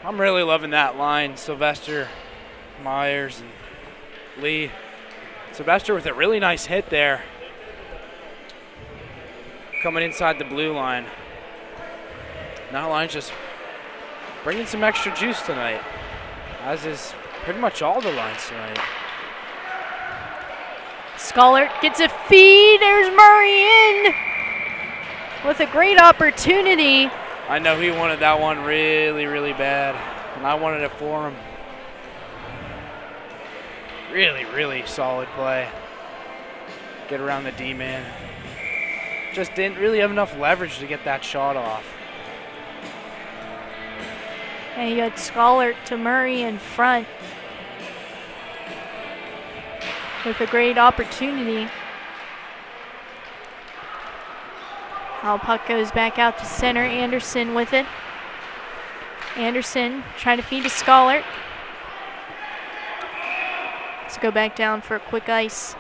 S2: I'm really loving that line. Sylvester, Myers, and Lee. Sylvester with a really nice hit there. Coming inside the blue line. That line's just bringing some extra juice tonight, as is pretty much all the lines tonight.
S1: Scollert gets a feed. There's Murray in with a great opportunity.
S2: I know he wanted that one really, really bad, and I wanted it for him. Really, really solid play. Get around the D-man. Just didn't really have enough leverage to get that shot off.
S1: And you had Scollert to Murray in front with a great opportunity. Now puck goes back out to center. Anderson with it. Anderson trying to feed to Scollert. Let's go back down for a quick ice.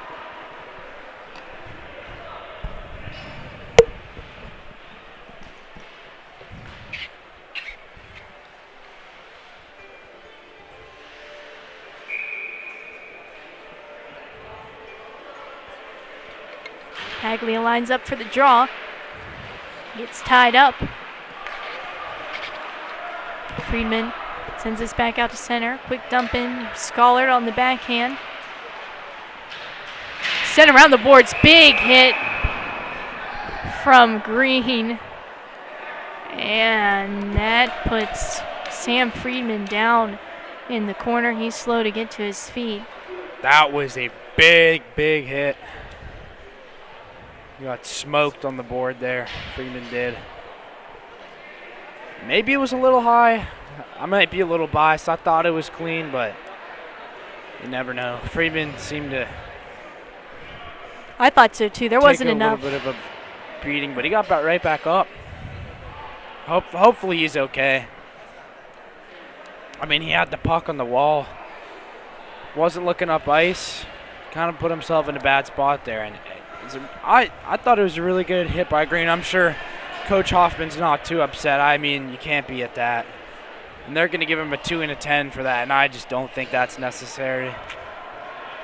S1: Hagley lines up for the draw. Gets tied up. Friedman sends this back out to center. Quick dump in. Scollert on the backhand. Sent around the boards. Big hit from Green. And that puts Sam Friedman down in the corner. He's slow to get to his feet.
S2: That was a big, big hit. He got smoked on the board there. Friedman did. Maybe it was a little high. I might be a little biased. I thought it was clean, but you never know. Friedman seemed to
S1: I thought so too. There wasn't enough.
S2: Take a little bit of a beating, but he got right back up. Hopefully he's okay. I mean, he had the puck on the wall. Wasn't looking up ice. Kind of put himself in a bad spot there. And I thought it was a really good hit by Green. I'm sure Coach Hoffman's not too upset. I mean, you can't be at that. And they're going to give him a 2 and a 10 for that, and I just don't think that's necessary.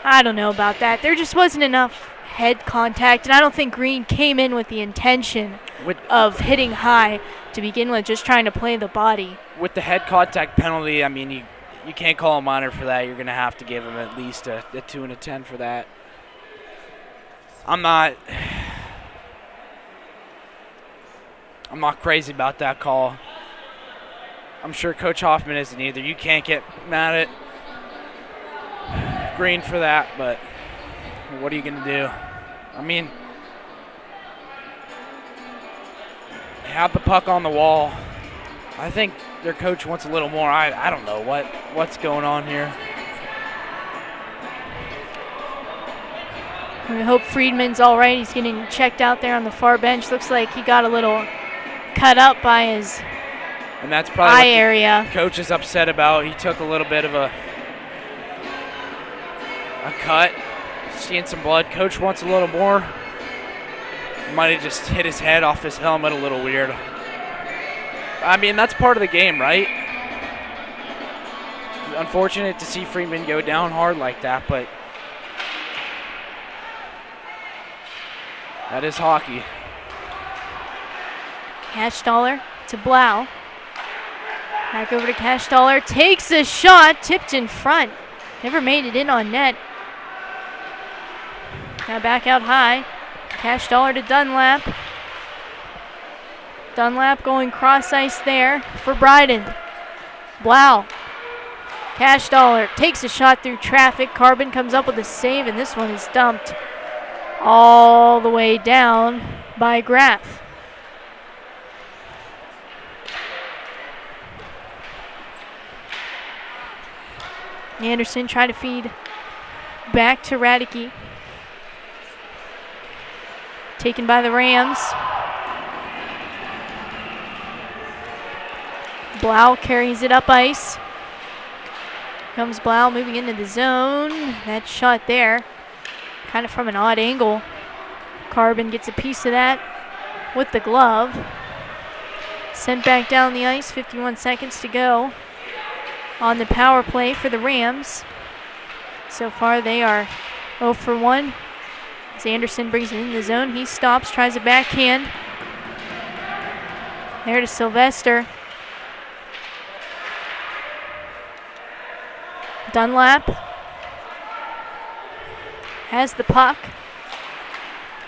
S1: I don't know about that. There just wasn't enough head contact, and I don't think Green came in with the intention of hitting high to begin with, just trying to play the body.
S2: With the head contact penalty, I mean, you can't call a minor for that. You're going to have to give him at least a 2 and a 10 for that. I'm not crazy about that call. I'm sure Coach Hoffman isn't either. You can't get mad at Green for that, but what are you going to do? I mean, they have the puck on the wall. I think their coach wants a little more. I don't know what's going on here.
S1: We hope Friedman's all right. He's getting checked out there on the far bench. Looks like he got a little cut up by his
S2: and that's probably
S1: eye area.
S2: Coach is upset about. He took a little bit of a cut, seeing some blood. Coach wants a little more. Might have just hit his head off his helmet a little weird. I mean, that's part of the game, right? Unfortunate to see Friedman go down hard like that, but that is hockey.
S1: Cashdaller to Blau. Back over to Cashdaller. Takes a shot. Tipped in front. Never made it in on net. Now back out high. Cashdaller to Dunlap. Dunlap going cross ice there for Bryden. Blau. Cashdaller takes a shot through traffic. Carbon comes up with a save, and this one is dumped all the way down by Graff. Anderson trying to feed back to Radicke. Taken by the Rams. Blau carries it up ice. Comes Blau moving into the zone. That shot there, kind of from an odd angle. Carbon gets a piece of that with the glove. Sent back down the ice, 51 seconds to go on the power play for the Rams. So far they are 0 for 1. As Anderson brings it in the zone, he stops, tries a backhand. There to Sylvester. Dunlap has the puck.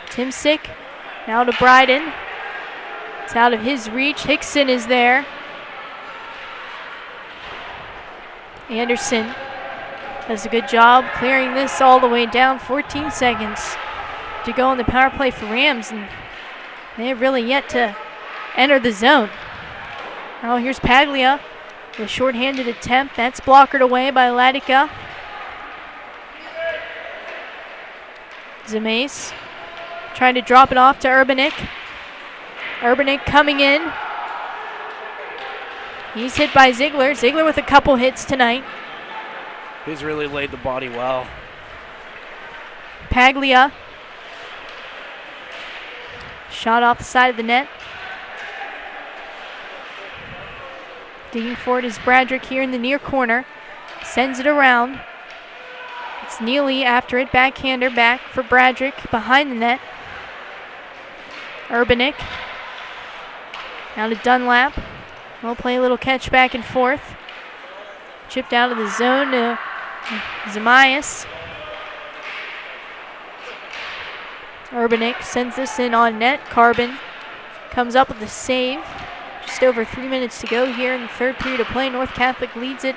S1: Timsick now to Bryden. It's out of his reach. Hickson is there. Anderson does a good job clearing this all the way down. 14 seconds to go on the power play for Rams, and they have really yet to enter the zone. Oh, here's Paglia. The shorthanded attempt, that's blockered away by Latica. Zemais trying to drop it off to Urbanik. Urbanik coming in. He's hit by Ziegler. Ziegler with a couple hits tonight.
S2: He's really laid the body well.
S1: Paglia. Shot off the side of the net. Digging for it is Bradrick here in the near corner. Sends it around. It's Neely after it. Backhander back for Bradrick behind the net. Urbanik. Now to Dunlap. We'll play a little catch back and forth. Chipped out of the zone to Zemais. Urbanik sends this in on net. Carbon comes up with a save. Just over 3 minutes to go here in the third period of play. North Catholic leads it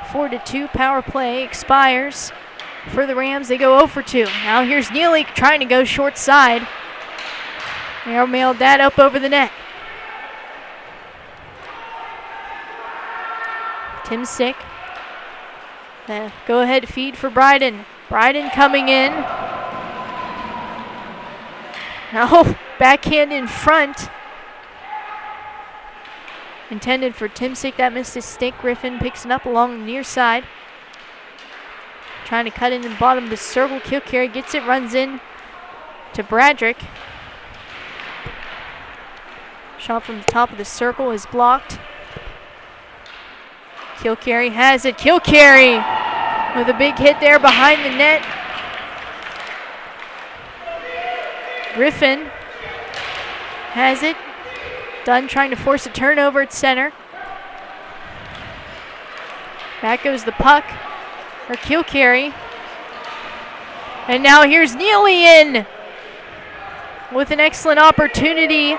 S1: 4-2. Power play expires for the Rams. They go 0 for 2. Now here's Neely trying to go short side. Mailed that up over the net. Timsick. Go ahead feed for Bryden. Bryden coming in. Now backhand in front. Intended for Timsick. That missed his stick. Griffin picks it up along the near side. Trying to cut in the bottom of the circle. Kilcarry gets it, runs in to Bradrick. Shot from the top of the circle is blocked. Kilcarry has it. Kilcarry with a big hit there behind the net. Griffin has it. Dunn trying to force a turnover at center. Back goes the puck for Kilcarry. And now here's Neely in with an excellent opportunity.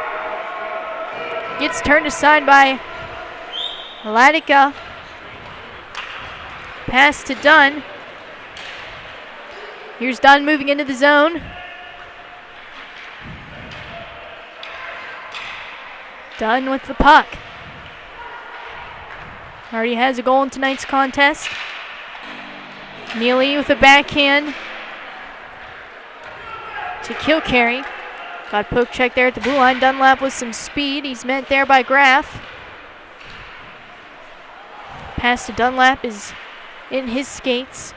S1: Gets turned aside by Latica. Pass to Dunn. Here's Dunn moving into the zone. Dunn with the puck. Already has a goal in tonight's contest. Neely with a backhand to Kilcarry. Got poke check there at the blue line. Dunlap with some speed. He's met there by Graff. Pass to Dunlap is in his skates.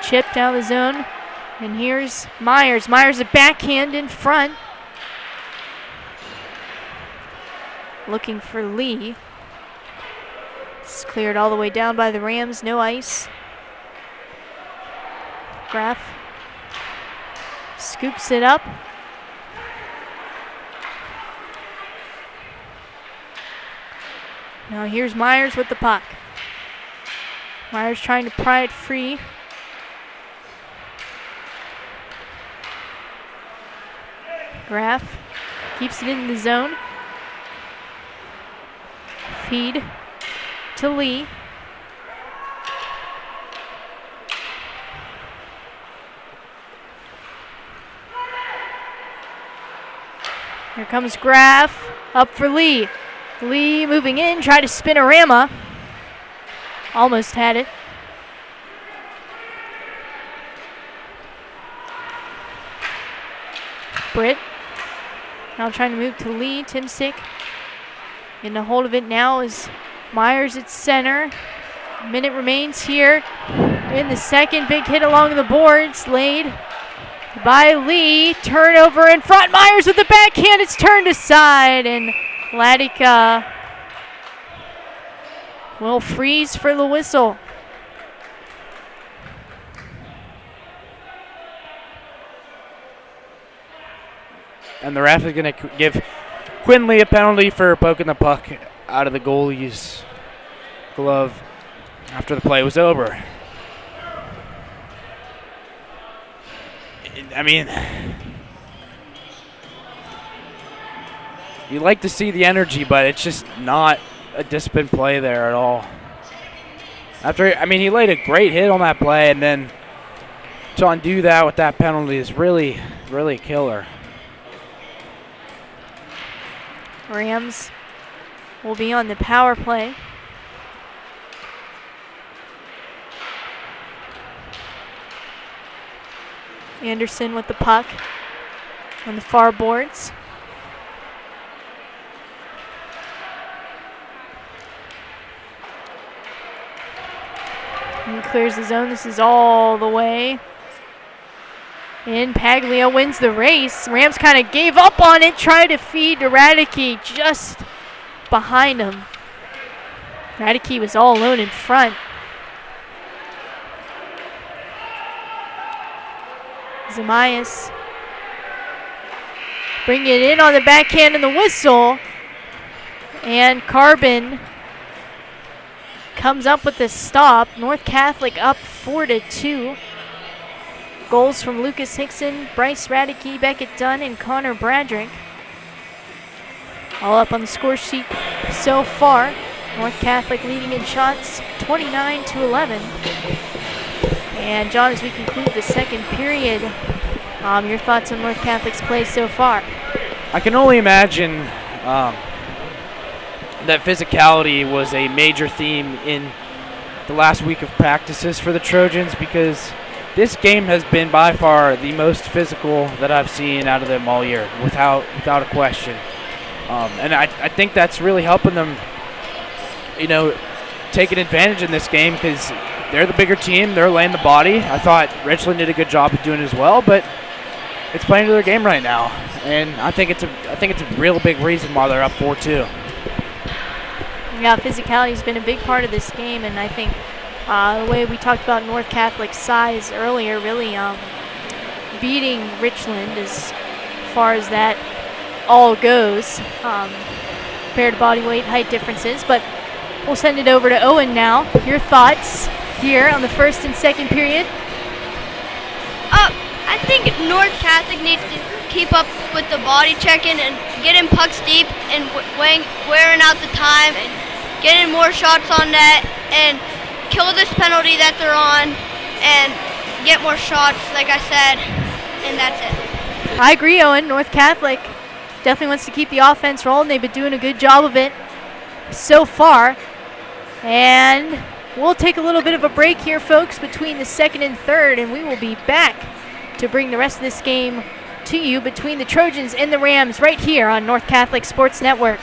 S1: Chip down the zone. And here's Myers. Myers a backhand in front. Looking for Lee. It's cleared all the way down by the Rams. No ice. Graff scoops it up. Now here's Myers with the puck. Myers trying to pry it free. Graff keeps it in the zone. Feed to Lee. Here comes Graff, up for Lee. Lee moving in, try to spin a Rama. Almost had it. Britt now trying to move to Lee. Timsick getting a hold of it now is Myers at center. A minute remains here in the second. Big hit along the boards. Laid by Lee. Turnover in front. Myers with the backhand. It's turned aside, and Latica will freeze for the whistle.
S2: And the ref is going to give Quinley a penalty for poking the puck out of the goalie's glove after the play was over. I mean, you like to see the energy, but it's just not a disciplined play there at all. He laid a great hit on that play, and then to undo that with that penalty is really, really a killer.
S1: Rams will be on the power play. Anderson with the puck on the far boards. And clears the zone. This is all the way in. Paglia wins the race. Rams kind of gave up on it, tried to feed to Radicke just behind him. Radicke was all alone in front. Zamias bring it in on the backhand and the whistle. And Carbon comes up with the stop. North Catholic up 4-2. Goals from Lucas Hickson, Bryce Radicke, Beckett Dunn, and Connor Bradrick. All up on the score sheet so far. North Catholic leading in shots 29-11. And John, as we conclude the second period, your thoughts on North Catholic's play so far?
S2: I can only imagine that physicality was a major theme in the last week of practices for the Trojans, because this game has been by far the most physical that I've seen out of them all year, without a question. And I think that's really helping them, taking advantage in this game, because they're the bigger team. They're laying the body. I thought Richland did a good job of doing it as well, but it's playing to their game right now, and I think it's a real big reason why they're up 4-2.
S1: Yeah, physicality has been a big part of this game, and I think the way we talked about North Catholic's size earlier, really beating Richland as far as that all goes, compared to body weight, height differences. But we'll send it over to Owen now. Your thoughts here on the first and second period?
S3: I think North Catholic needs to keep up with the body checking and getting pucks deep and wearing out the time and getting more shots on net and kill this penalty that they're on and get more shots, like I said, and that's it.
S1: I agree, Owen. North Catholic definitely wants to keep the offense rolling. They've been doing a good job of it so far. And we'll take a little bit of a break here, folks, between the second and third, and we will be back to bring the rest of this game to you between the Trojans and the Rams right here on North Catholic Sports Network.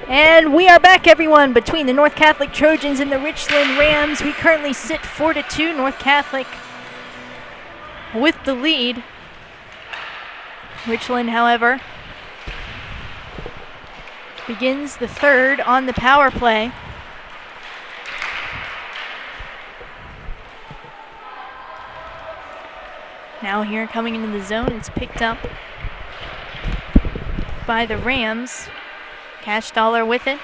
S1: And we are back, everyone, between the North Catholic Trojans and the Richland Rams. We currently sit 4-2, North Catholic with the lead. Richland, however, begins the third on the power play. Now here coming into the zone, it's picked up by the Rams. Cash Dollar with it.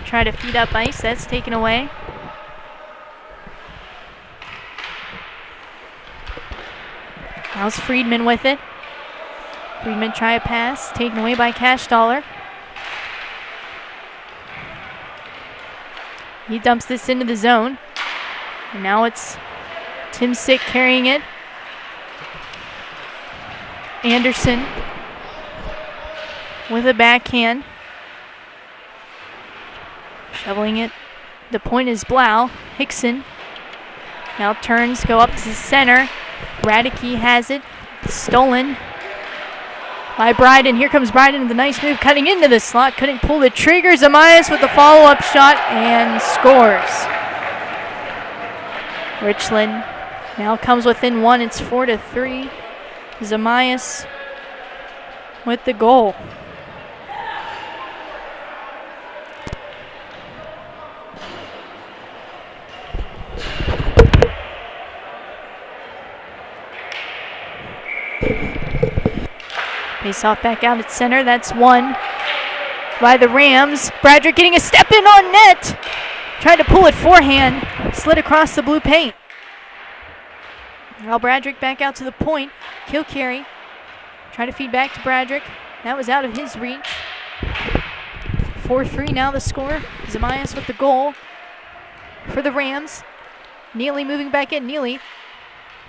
S1: Try to feed up ice, that's taken away. How's Friedman with it? Friedman try a pass, taken away by Cash Dollar. He dumps this into the zone. And now it's Tim Sick carrying it. Anderson with a backhand. Shoveling it. The point is Blau. Hickson now turns, go up to the center. Radicke has it. Stolen by Bryden. Here comes Bryden with a nice move, cutting into the slot. Couldn't pull the trigger. Zamias with the follow-up shot and scores. Richland now comes within one. It's 4-3. Zamias with the goal. Face off back out at center. That's one by the Rams. Bradrick getting a step in on net. Tried to pull it forehand. Slid across the blue paint. Now Bradrick back out to the point. Kilcarry trying to feed back to Bradrick. That was out of his reach. 4-3 now the score. Zamias with the goal for the Rams. Neely moving back in. Neely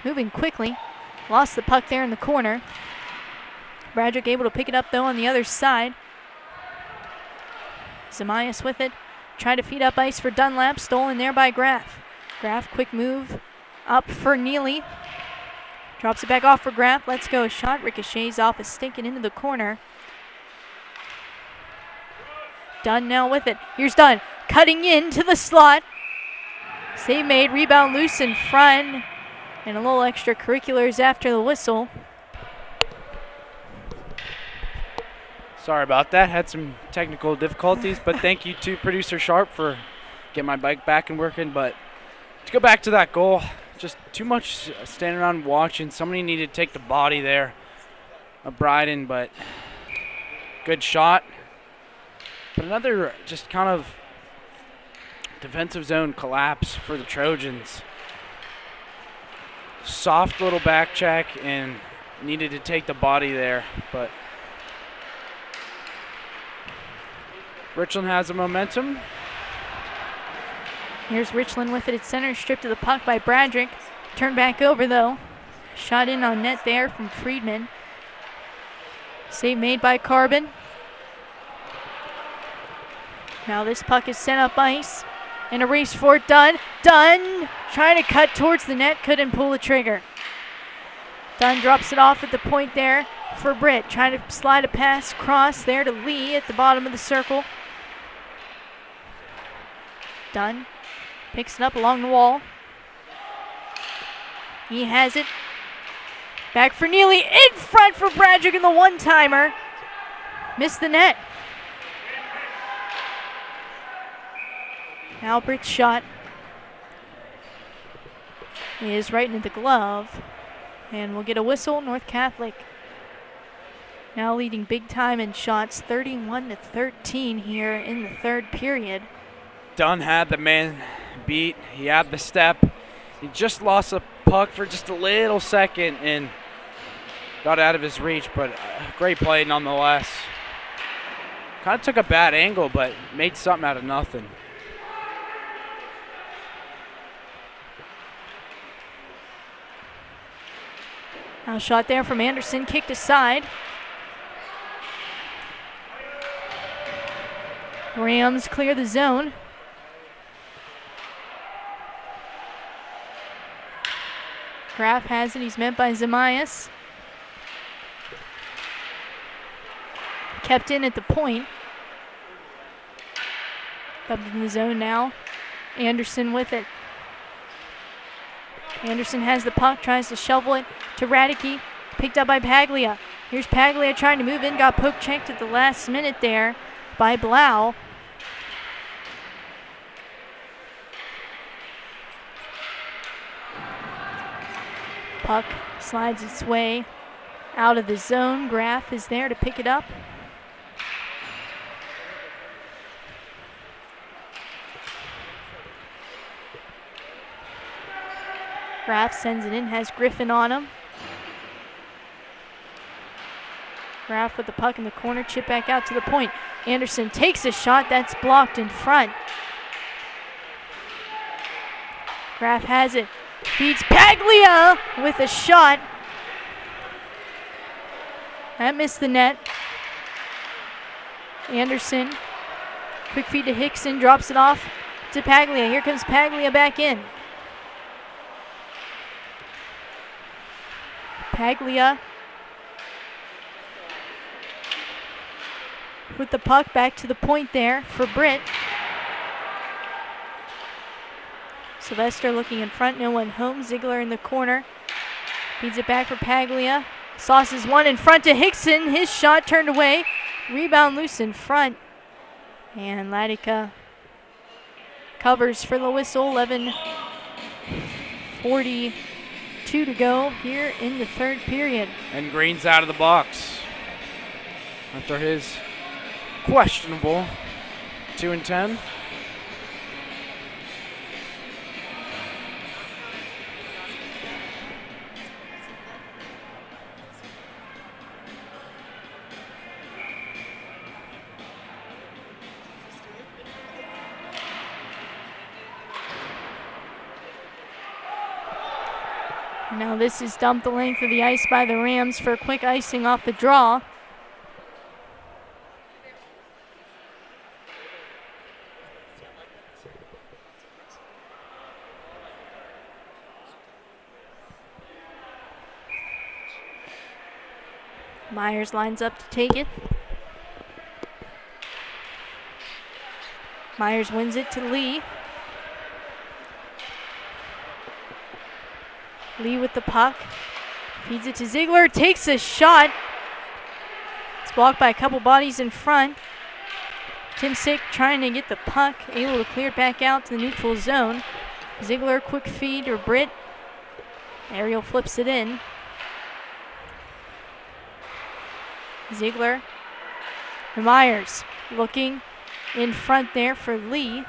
S1: moving quickly. Lost the puck there in the corner. Bradrick able to pick it up though on the other side. Zamias with it. Trying to feed up ice for Dunlap. Stolen there by Graff. Graff, quick move up for Neely. Drops it back off for Graff. Let's go. Shot ricochets off a stick and into the corner. Dunn now with it. Here's Dunn. Cutting into the slot. Save made. Rebound loose in front. And a little extracurriculars after the whistle.
S2: Sorry about that. Had some technical difficulties, but thank you to producer Sharp for getting my bike back and working. But to go back to that goal, just too much standing around watching. Somebody needed to take the body there of Bryden, but good shot. But another just kind of defensive zone collapse for the Trojans. Soft little back check and needed to take the body there, but Richland has the momentum.
S1: Here's Richland with it at center, stripped of the puck by Bradrick. Turned back over though. Shot in on net there from Friedman. Save made by Carbon. Now this puck is sent up ice. And a race for it. Dunn trying to cut towards the net, couldn't pull the trigger. Dunn drops it off at the point there for Britt. Trying to slide a pass cross there to Lee at the bottom of the circle. Dunn picks it up along the wall. He has it. Back for Neely. In front for Bradrick in the one-timer. Missed the net. Albert's shot is right into the glove. And we'll get a whistle. North Catholic now leading big time in shots, 31-13 here in the third period.
S2: Dunn had the man beat. He had the step. He just lost the puck for just a little second and got out of his reach, but great play nonetheless. Kind of took a bad angle, but made something out of nothing.
S1: Now a shot there from Anderson, kicked aside. Rams clear the zone. Graff has it, he's met by Zamias. Kept in at the point. Dumped in the zone now. Anderson with it. Anderson has the puck, tries to shovel it to Radicke. Picked up by Paglia. Here's Paglia trying to move in. Got poke checked at the last minute there by Blau. Puck slides its way out of the zone. Graf is there to pick it up. Graf sends it in, has Griffin on him. Graf with the puck in the corner, chip back out to the point. Anderson takes a shot, that's blocked in front. Graf has it, feeds Paglia with a shot. That missed the net. Anderson, quick feed to Hickson, drops it off to Paglia. Here comes Paglia back in. Paglia with the puck back to the point there for Britt. Sylvester looking in front, no one home. Ziegler in the corner. Feeds it back for Paglia. Sauces one in front to Hickson. His shot turned away. Rebound loose in front. And Latica covers for the whistle. 11:42 to go here in the third period.
S2: And Green's out of the box after his questionable 2 and 10.
S1: Now this is dumped the length of the ice by the Rams for a quick icing off the draw. Myers lines up to take it. Myers wins it to Lee. Lee with the puck. Feeds it to Ziegler. Takes a shot. It's blocked by a couple bodies in front. Tim Sick trying to get the puck. Able to clear it back out to the neutral zone. Ziegler, quick feed or Britt. Ariel flips it in. Ziegler. Myers looking in front there for Lee.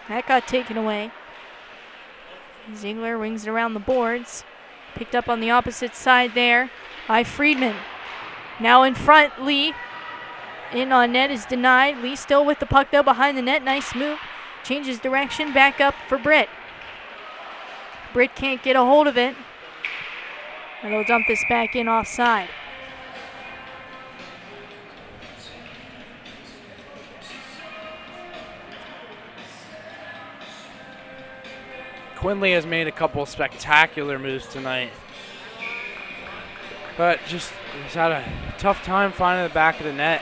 S1: That got taken away. Ziegler wings it around the boards. Picked up on the opposite side there by Friedman. Now in front, Lee. In on net is denied. Lee still with the puck though behind the net. Nice move. Changes direction. Back up for Britt. Britt can't get a hold of it. And they'll dump this back in offside.
S2: Quinley has made a couple spectacular moves tonight, but just he's had a tough time finding the back of the net.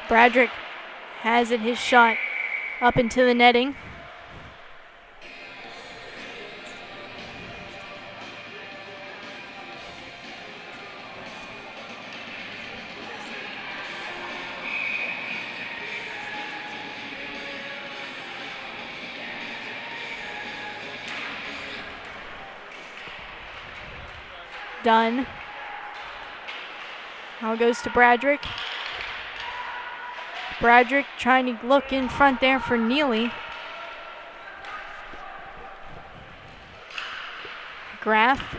S1: Bradrick has it, his shot up into the netting. Done. Now goes to Bradrick. Bradrick trying to look in front there for Neely. Graf.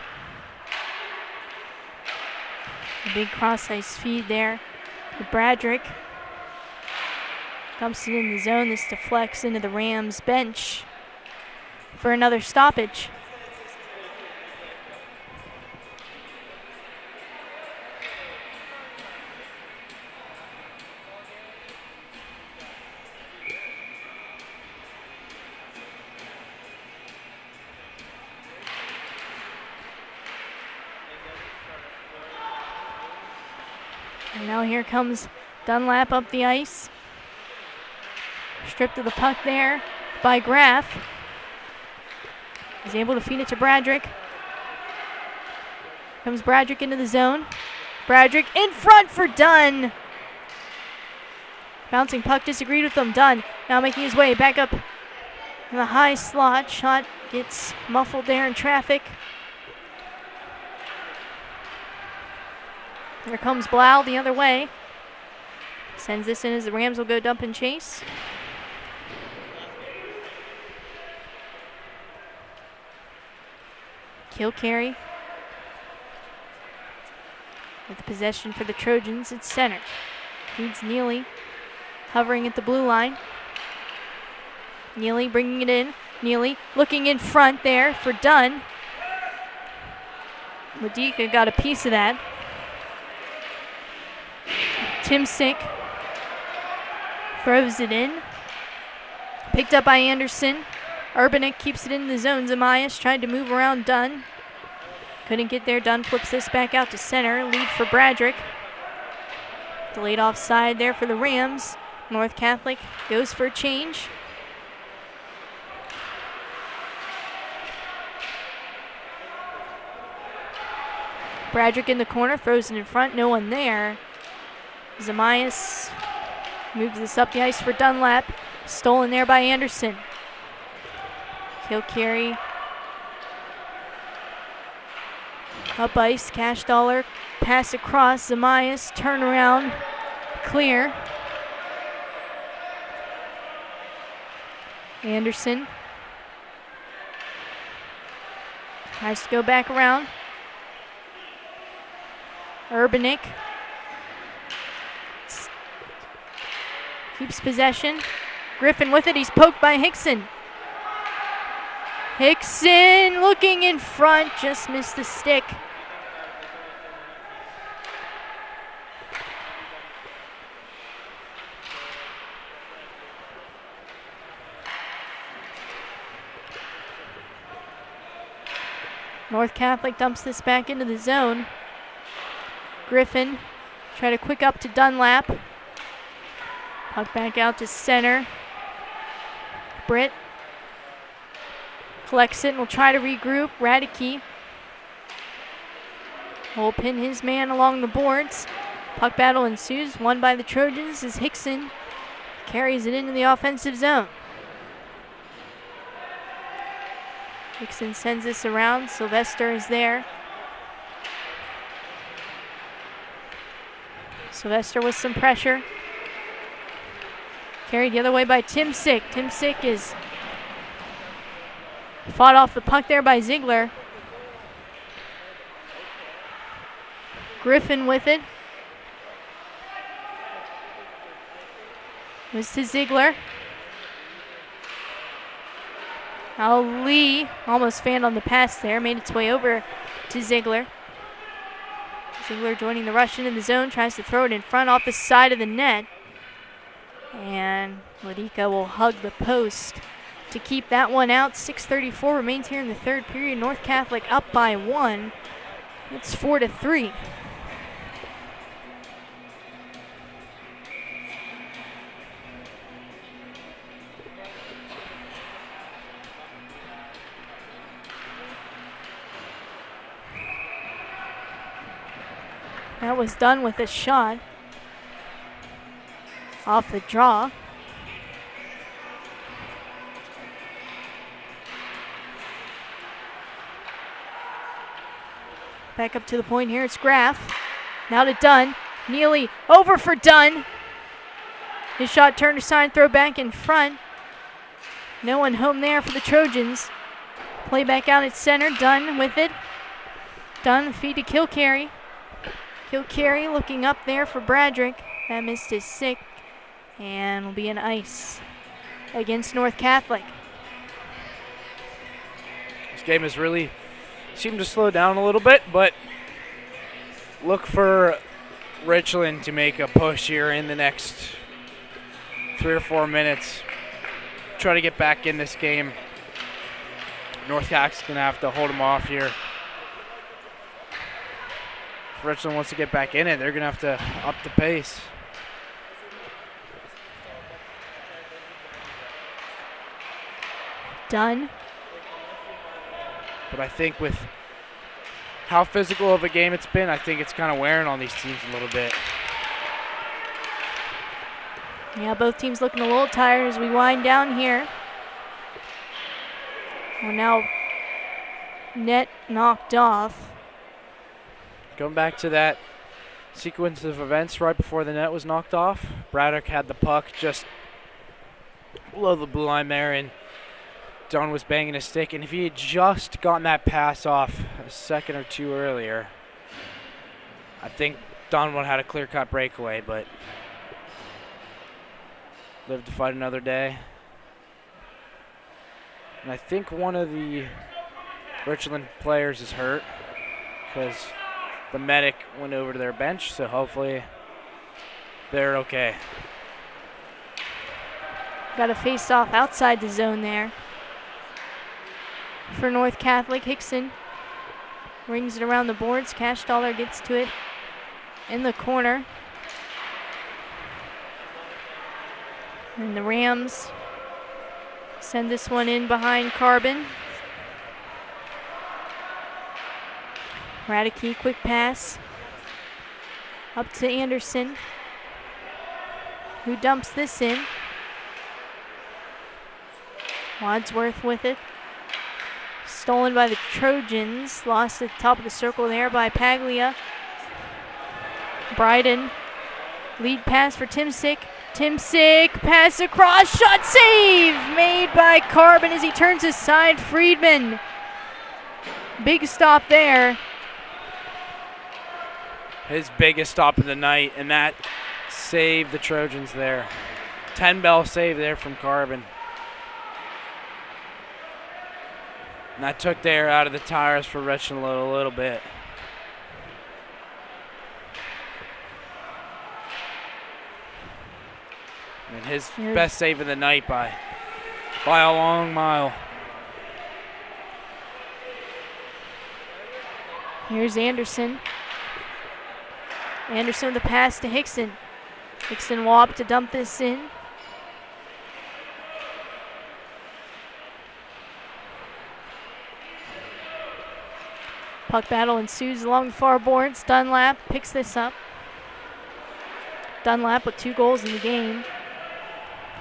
S1: A big cross-ice feed there with Bradrick. Dumps it in the zone. This deflects into the Rams bench for another stoppage. And now here comes Dunlap up the ice. Stripped of the puck there by Graff. He's able to feed it to Bradrick. Comes Bradrick into the zone. Bradrick in front for Dunn. Bouncing puck disagreed with him. Dunn now making his way back up in the high slot. Shot gets muffled there in traffic. Here comes Blau the other way. Sends this in as the Rams will go dump and chase. Kilcarry with the possession for the Trojans at center. Feeds Neely, hovering at the blue line. Neely bringing it in. Neely looking in front there for Dunn. Ladika got a piece of that. Timsick throws it in. Picked up by Anderson. Urbanek keeps it in the zone. Zamias tried to move around Dunn. Couldn't get there. Dunn flips this back out to center. Lead for Bradrick. Delayed offside there for the Rams. North Catholic goes for a change. Bradrick in the corner, throws it in front. No one there. Zamias moves this up the ice for Dunlap. Stolen there by Anderson. Kilcarry up ice. Cash Dollar pass across. Zamias turn around. Clear. Anderson tries to go back around. Urbanek keeps possession. Griffin with it. He's poked by Hickson. Hickson looking in front. Just missed the stick. North Catholic dumps this back into the zone. Griffin try to quick up to Dunlap. Puck back out to center. Britt collects it and will try to regroup. Radicke will pin his man along the boards. Puck battle ensues, won by the Trojans as Hickson carries it into the offensive zone. Hickson sends this around. Sylvester is there. Sylvester with some pressure. Carried the other way by Timsick. Timsick is fought off the puck there by Ziegler. Griffin with it. Was to Ziegler. Now Lee almost fanned on the pass there. Made its way over to Ziegler. Ziegler joining the rush into the zone. Tries to throw it in front off the side of the net. And Ladika will hug the post to keep that one out. 6:34 remains here in the third period. North Catholic up by 1. It's 4-3. That was done with a shot off the draw. Back up to the point here, it's Graff. Now to Dunn. Neely over for Dunn. His shot turned aside, throw back in front. No one home there for the Trojans. Play back out at center, Dunn with it. Dunn feed to Kilcarry. Kilcarry looking up there for Bradrick. That missed his stick. And will be an ice against North Catholic.
S2: This game has really seemed to slow down a little bit, but look for Richland to make a push here in the next 3 or 4 minutes. Try to get back in this game. North Cac's going to have to hold them off here. if Richland wants to get back in it, they're going to have to up the pace.
S1: Done.
S2: But I think with how physical of a game it's been, I think it's kind of wearing on these teams a little bit.
S1: Yeah, both teams looking a little tired as we wind down here. We're now net knocked off.
S2: Going back to that sequence of events right before the net was knocked off, Braddock had the puck just below the blue line there, and Don was banging his stick. And if he had just gotten that pass off a second or two earlier, I think Don would have had a clear-cut breakaway, but lived to fight another day. And I think one of the Richland players is hurt because the medic went over to their bench, so hopefully they're okay.
S1: Got a face-off outside the zone there for North Catholic. Hickson rings it around the boards. Cashdaller gets to it in the corner. And the Rams send this one in behind Carbon. Radicke, quick pass up to Anderson, who dumps this in. Wadsworth with it. Stolen by the Trojans. Lost at the top of the circle there by Paglia. Bryden. Lead pass for Timsick. Timsick, pass across, shot save made by Carbon as he turns aside Friedman. Big stop there.
S2: His biggest stop of the night, and that saved the Trojans there. 10-bell save there from Carbon. And that took the air out of the tires for Richland a little bit. And his best save of the night by a long mile.
S1: Here's Anderson. Anderson with the pass to Hickson. Hickson will opt to dump this in. Puck battle ensues along the far boards. Dunlap picks this up. Dunlap with 2 goals in the game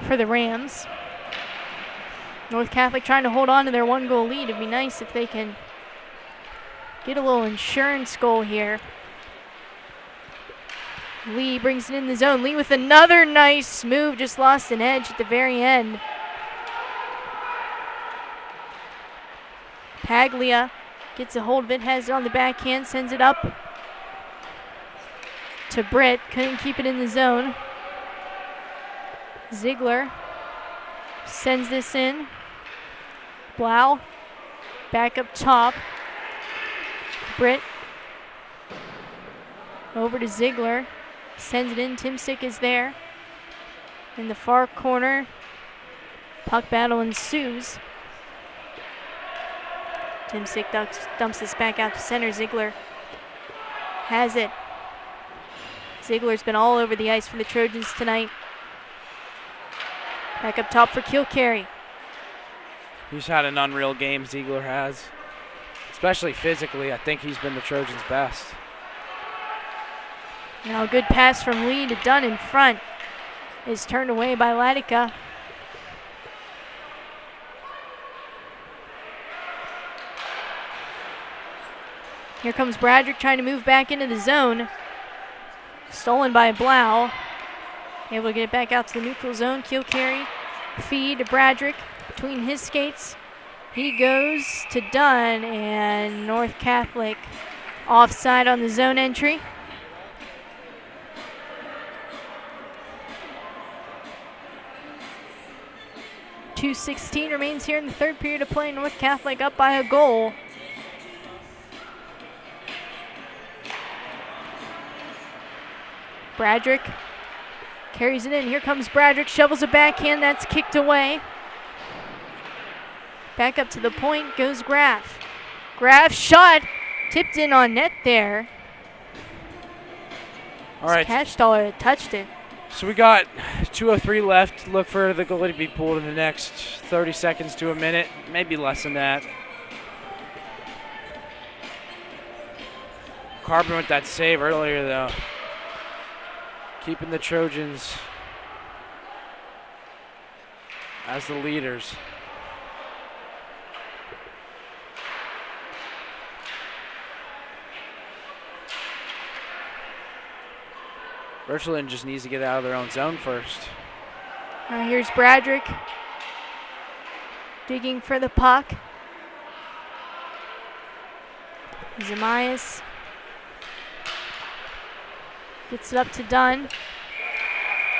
S1: for the Rams. North Catholic trying to hold on to their 1-goal lead. It'd be nice if they can get a little insurance goal here. Lee brings it in the zone. Lee with another nice move, just lost an edge at the very end. Paglia gets a hold of it, has it on the backhand, sends it up to Britt. Couldn't keep it in the zone. Ziegler sends this in. Blau back up top. Britt over to Ziegler. Sends it in. Timsick is there. In the far corner. Puck battle ensues. Timsick dumps this back out to center. Ziegler has it. Ziegler's been all over the ice for the Trojans tonight. Back up top for Kilcarry.
S2: He's had an unreal game, Ziegler has. Especially physically, I think he's been the Trojans' best.
S1: Now a good pass from Lee to Dunn in front. Is turned away by Latica. Here comes Bradrick trying to move back into the zone. Stolen by Blau. Able to get it back out to the neutral zone. Kilcarry, feed to Bradrick between his skates. He goes to Dunn, and North Catholic offside on the zone entry. .2:16 remains here in the third period of play. North Catholic up by a goal. Bradrick carries it in. Here comes Bradrick, shovels a backhand, that's kicked away. Back up to the point goes Graff. Graff shot, tipped in on net there.
S2: All right.
S1: Cashstaller touched it.
S2: So we got 2:03 left. Look for the goalie to be pulled in the next 30 seconds to a minute, maybe less than that. Carbon with that save earlier, though. Keeping the Trojans as the leaders. Richland just needs to get out of their own zone first.
S1: Here's Bradrick digging for the puck. Zamias gets it up to Dunn.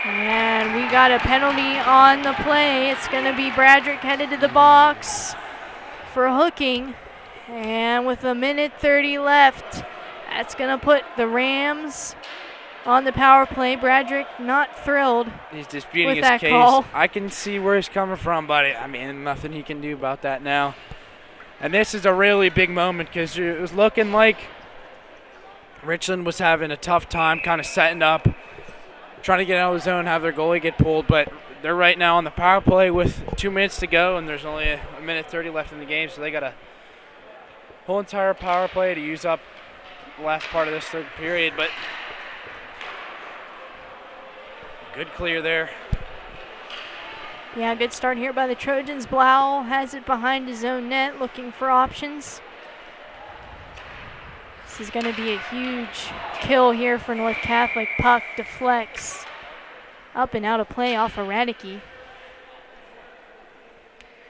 S1: And we got a penalty on the play. It's going to be Bradrick headed to the box for hooking. And with 1:30 left, that's going to put the Rams on the power play. Bradrick not thrilled.
S2: He's disputing
S1: with
S2: his
S1: that
S2: case.
S1: call.
S2: I can see where he's coming from, but I mean, nothing he can do about that now. And this is a really big moment because it was looking like Richland was having a tough time kind of setting up, trying to get out of the zone, have their goalie get pulled, but they're right now on the power play with 2 minutes to go, and there's only 1:30 left in the game, so they got a whole entire power play to use up the last part of this third period, but good clear there.
S1: Yeah, good start here by the Trojans. Blau has it behind his own net, looking for options. This is going to be a huge kill here for North Catholic. Puck deflects up and out of play off of Radicke.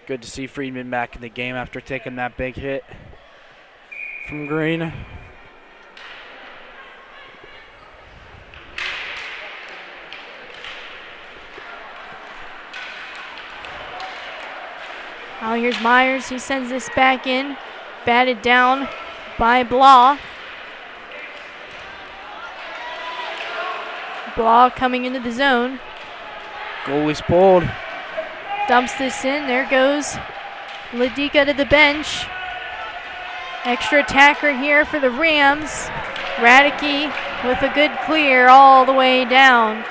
S2: Good to see Friedman back in the game after taking that big hit from Green.
S1: Oh, here's Myers. He sends this back in. Batted down by Blau. Blau coming into the zone.
S2: Goalie's pulled.
S1: Dumps this in. There goes Ladika to the bench. Extra attacker here for the Rams. Radicke with a good clear all the way down.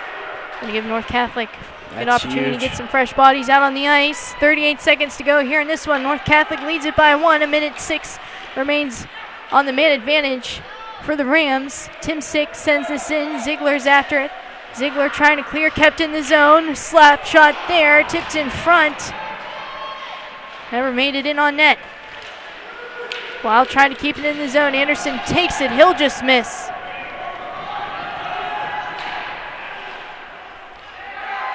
S1: Going to give North Catholic a good opportunity to get some fresh bodies out on the ice. 38 seconds to go here in this one. North Catholic leads it by 1. 1:06 remains on the man advantage for the Rams. Tim Sick sends this in. Ziegler's after it. Ziegler trying to clear, kept in the zone. Slap shot there, tipped in front. Never made it in on net. While trying to keep it in the zone, Anderson takes it. He'll just miss.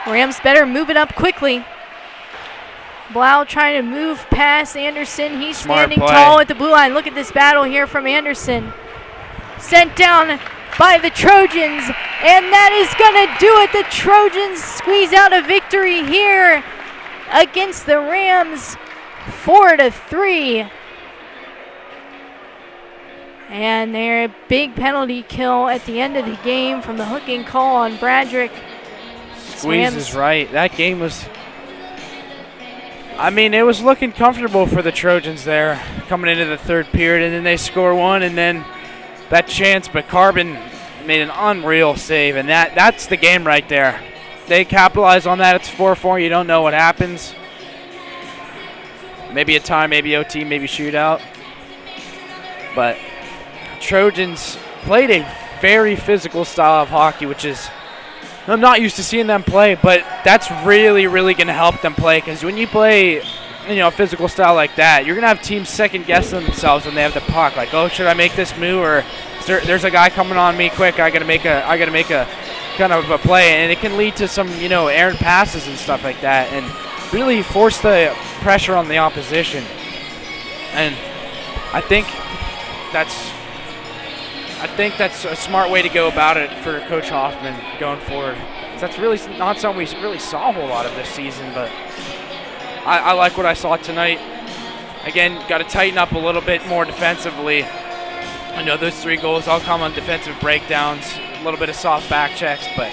S1: Rams better move it up quickly. Blau trying to move past Anderson. He's standing tall at the blue line. Look at this battle here from Anderson. Sent down by the Trojans, and that is going to do it. The Trojans squeeze out a victory here against the Rams, 4-3. And their big penalty kill at the end of the game from the hooking call on Bradrick.
S2: Squeeze is right. That game was, I mean, it was looking comfortable for the Trojans there coming into the third period, and then they score one, and then that chance, but Carbon made an unreal save, and that's the game right there. They capitalize on that. It's 4-4. You don't know what happens. Maybe a tie, maybe OT, maybe shootout. But Trojans played a very physical style of hockey, which is, I'm not used to seeing them play, but that's really, really going to help them play, because when you play, a physical style like that, you're going to have teams second guessing themselves when they have the puck. Like, oh, should I make this move, or there's a guy coming on me quick. I got to make a kind of a play, and it can lead to some errant passes and stuff like that, and really force the pressure on the opposition. And I think that's a smart way to go about it for Coach Hoffman going forward. That's really not something we really saw a whole lot of this season, but I like what I saw tonight. Again, got to tighten up a little bit more defensively. I know those 3 goals all come on defensive breakdowns, a little bit of soft back checks, but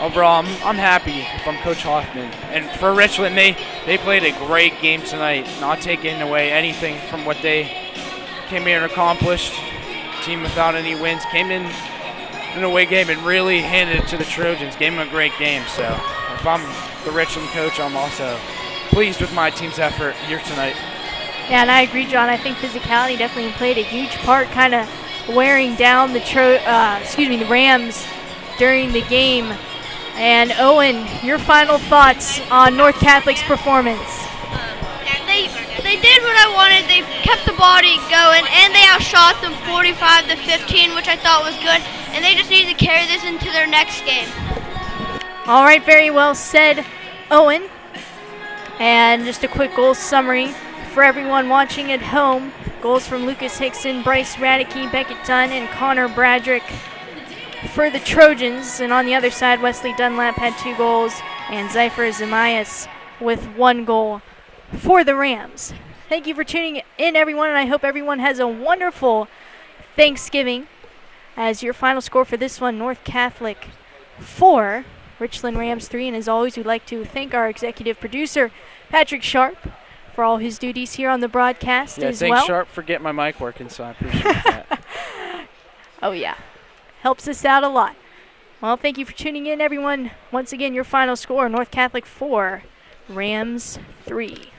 S2: overall, I'm happy from Coach Hoffman. And for Richland, they played a great game tonight, not taking away anything from what they came here and accomplished. Team without any wins, came in an away game and really handed it to the Trojans. Gave them a great game. So if I'm the Richland coach, I'm also pleased with my team's effort here tonight.
S1: Yeah, and I agree, John. I think physicality definitely played a huge part, kind of wearing down the Rams during the game. And Owen, your final thoughts on North Catholic's performance?
S3: They did what I wanted. They kept the body going, and they outshot them 45-15, which I thought was good. And they just need to carry this into their next game.
S1: All right, very well said, Owen. And just a quick goal summary for everyone watching at home. Goals from Lucas Hickson, Bryce Radicke, Beckett Dunn, and Connor Bradrick for the Trojans. And on the other side, Wesley Dunlap had 2 goals, and Zypher Zamias with 1 goal for the Rams. Thank you for tuning in, everyone, and I hope everyone has a wonderful Thanksgiving. As your final score for this one, North Catholic 4, Richland Rams 3. And as always, we'd like to thank our executive producer, Patrick Sharp, for all his duties here on the broadcast as well.
S2: Yeah, thanks, Sharp, for getting my mic working, so I appreciate that.
S1: Oh, yeah. Helps us out a lot. Well, thank you for tuning in, everyone. Once again, your final score, North Catholic 4, Rams 3.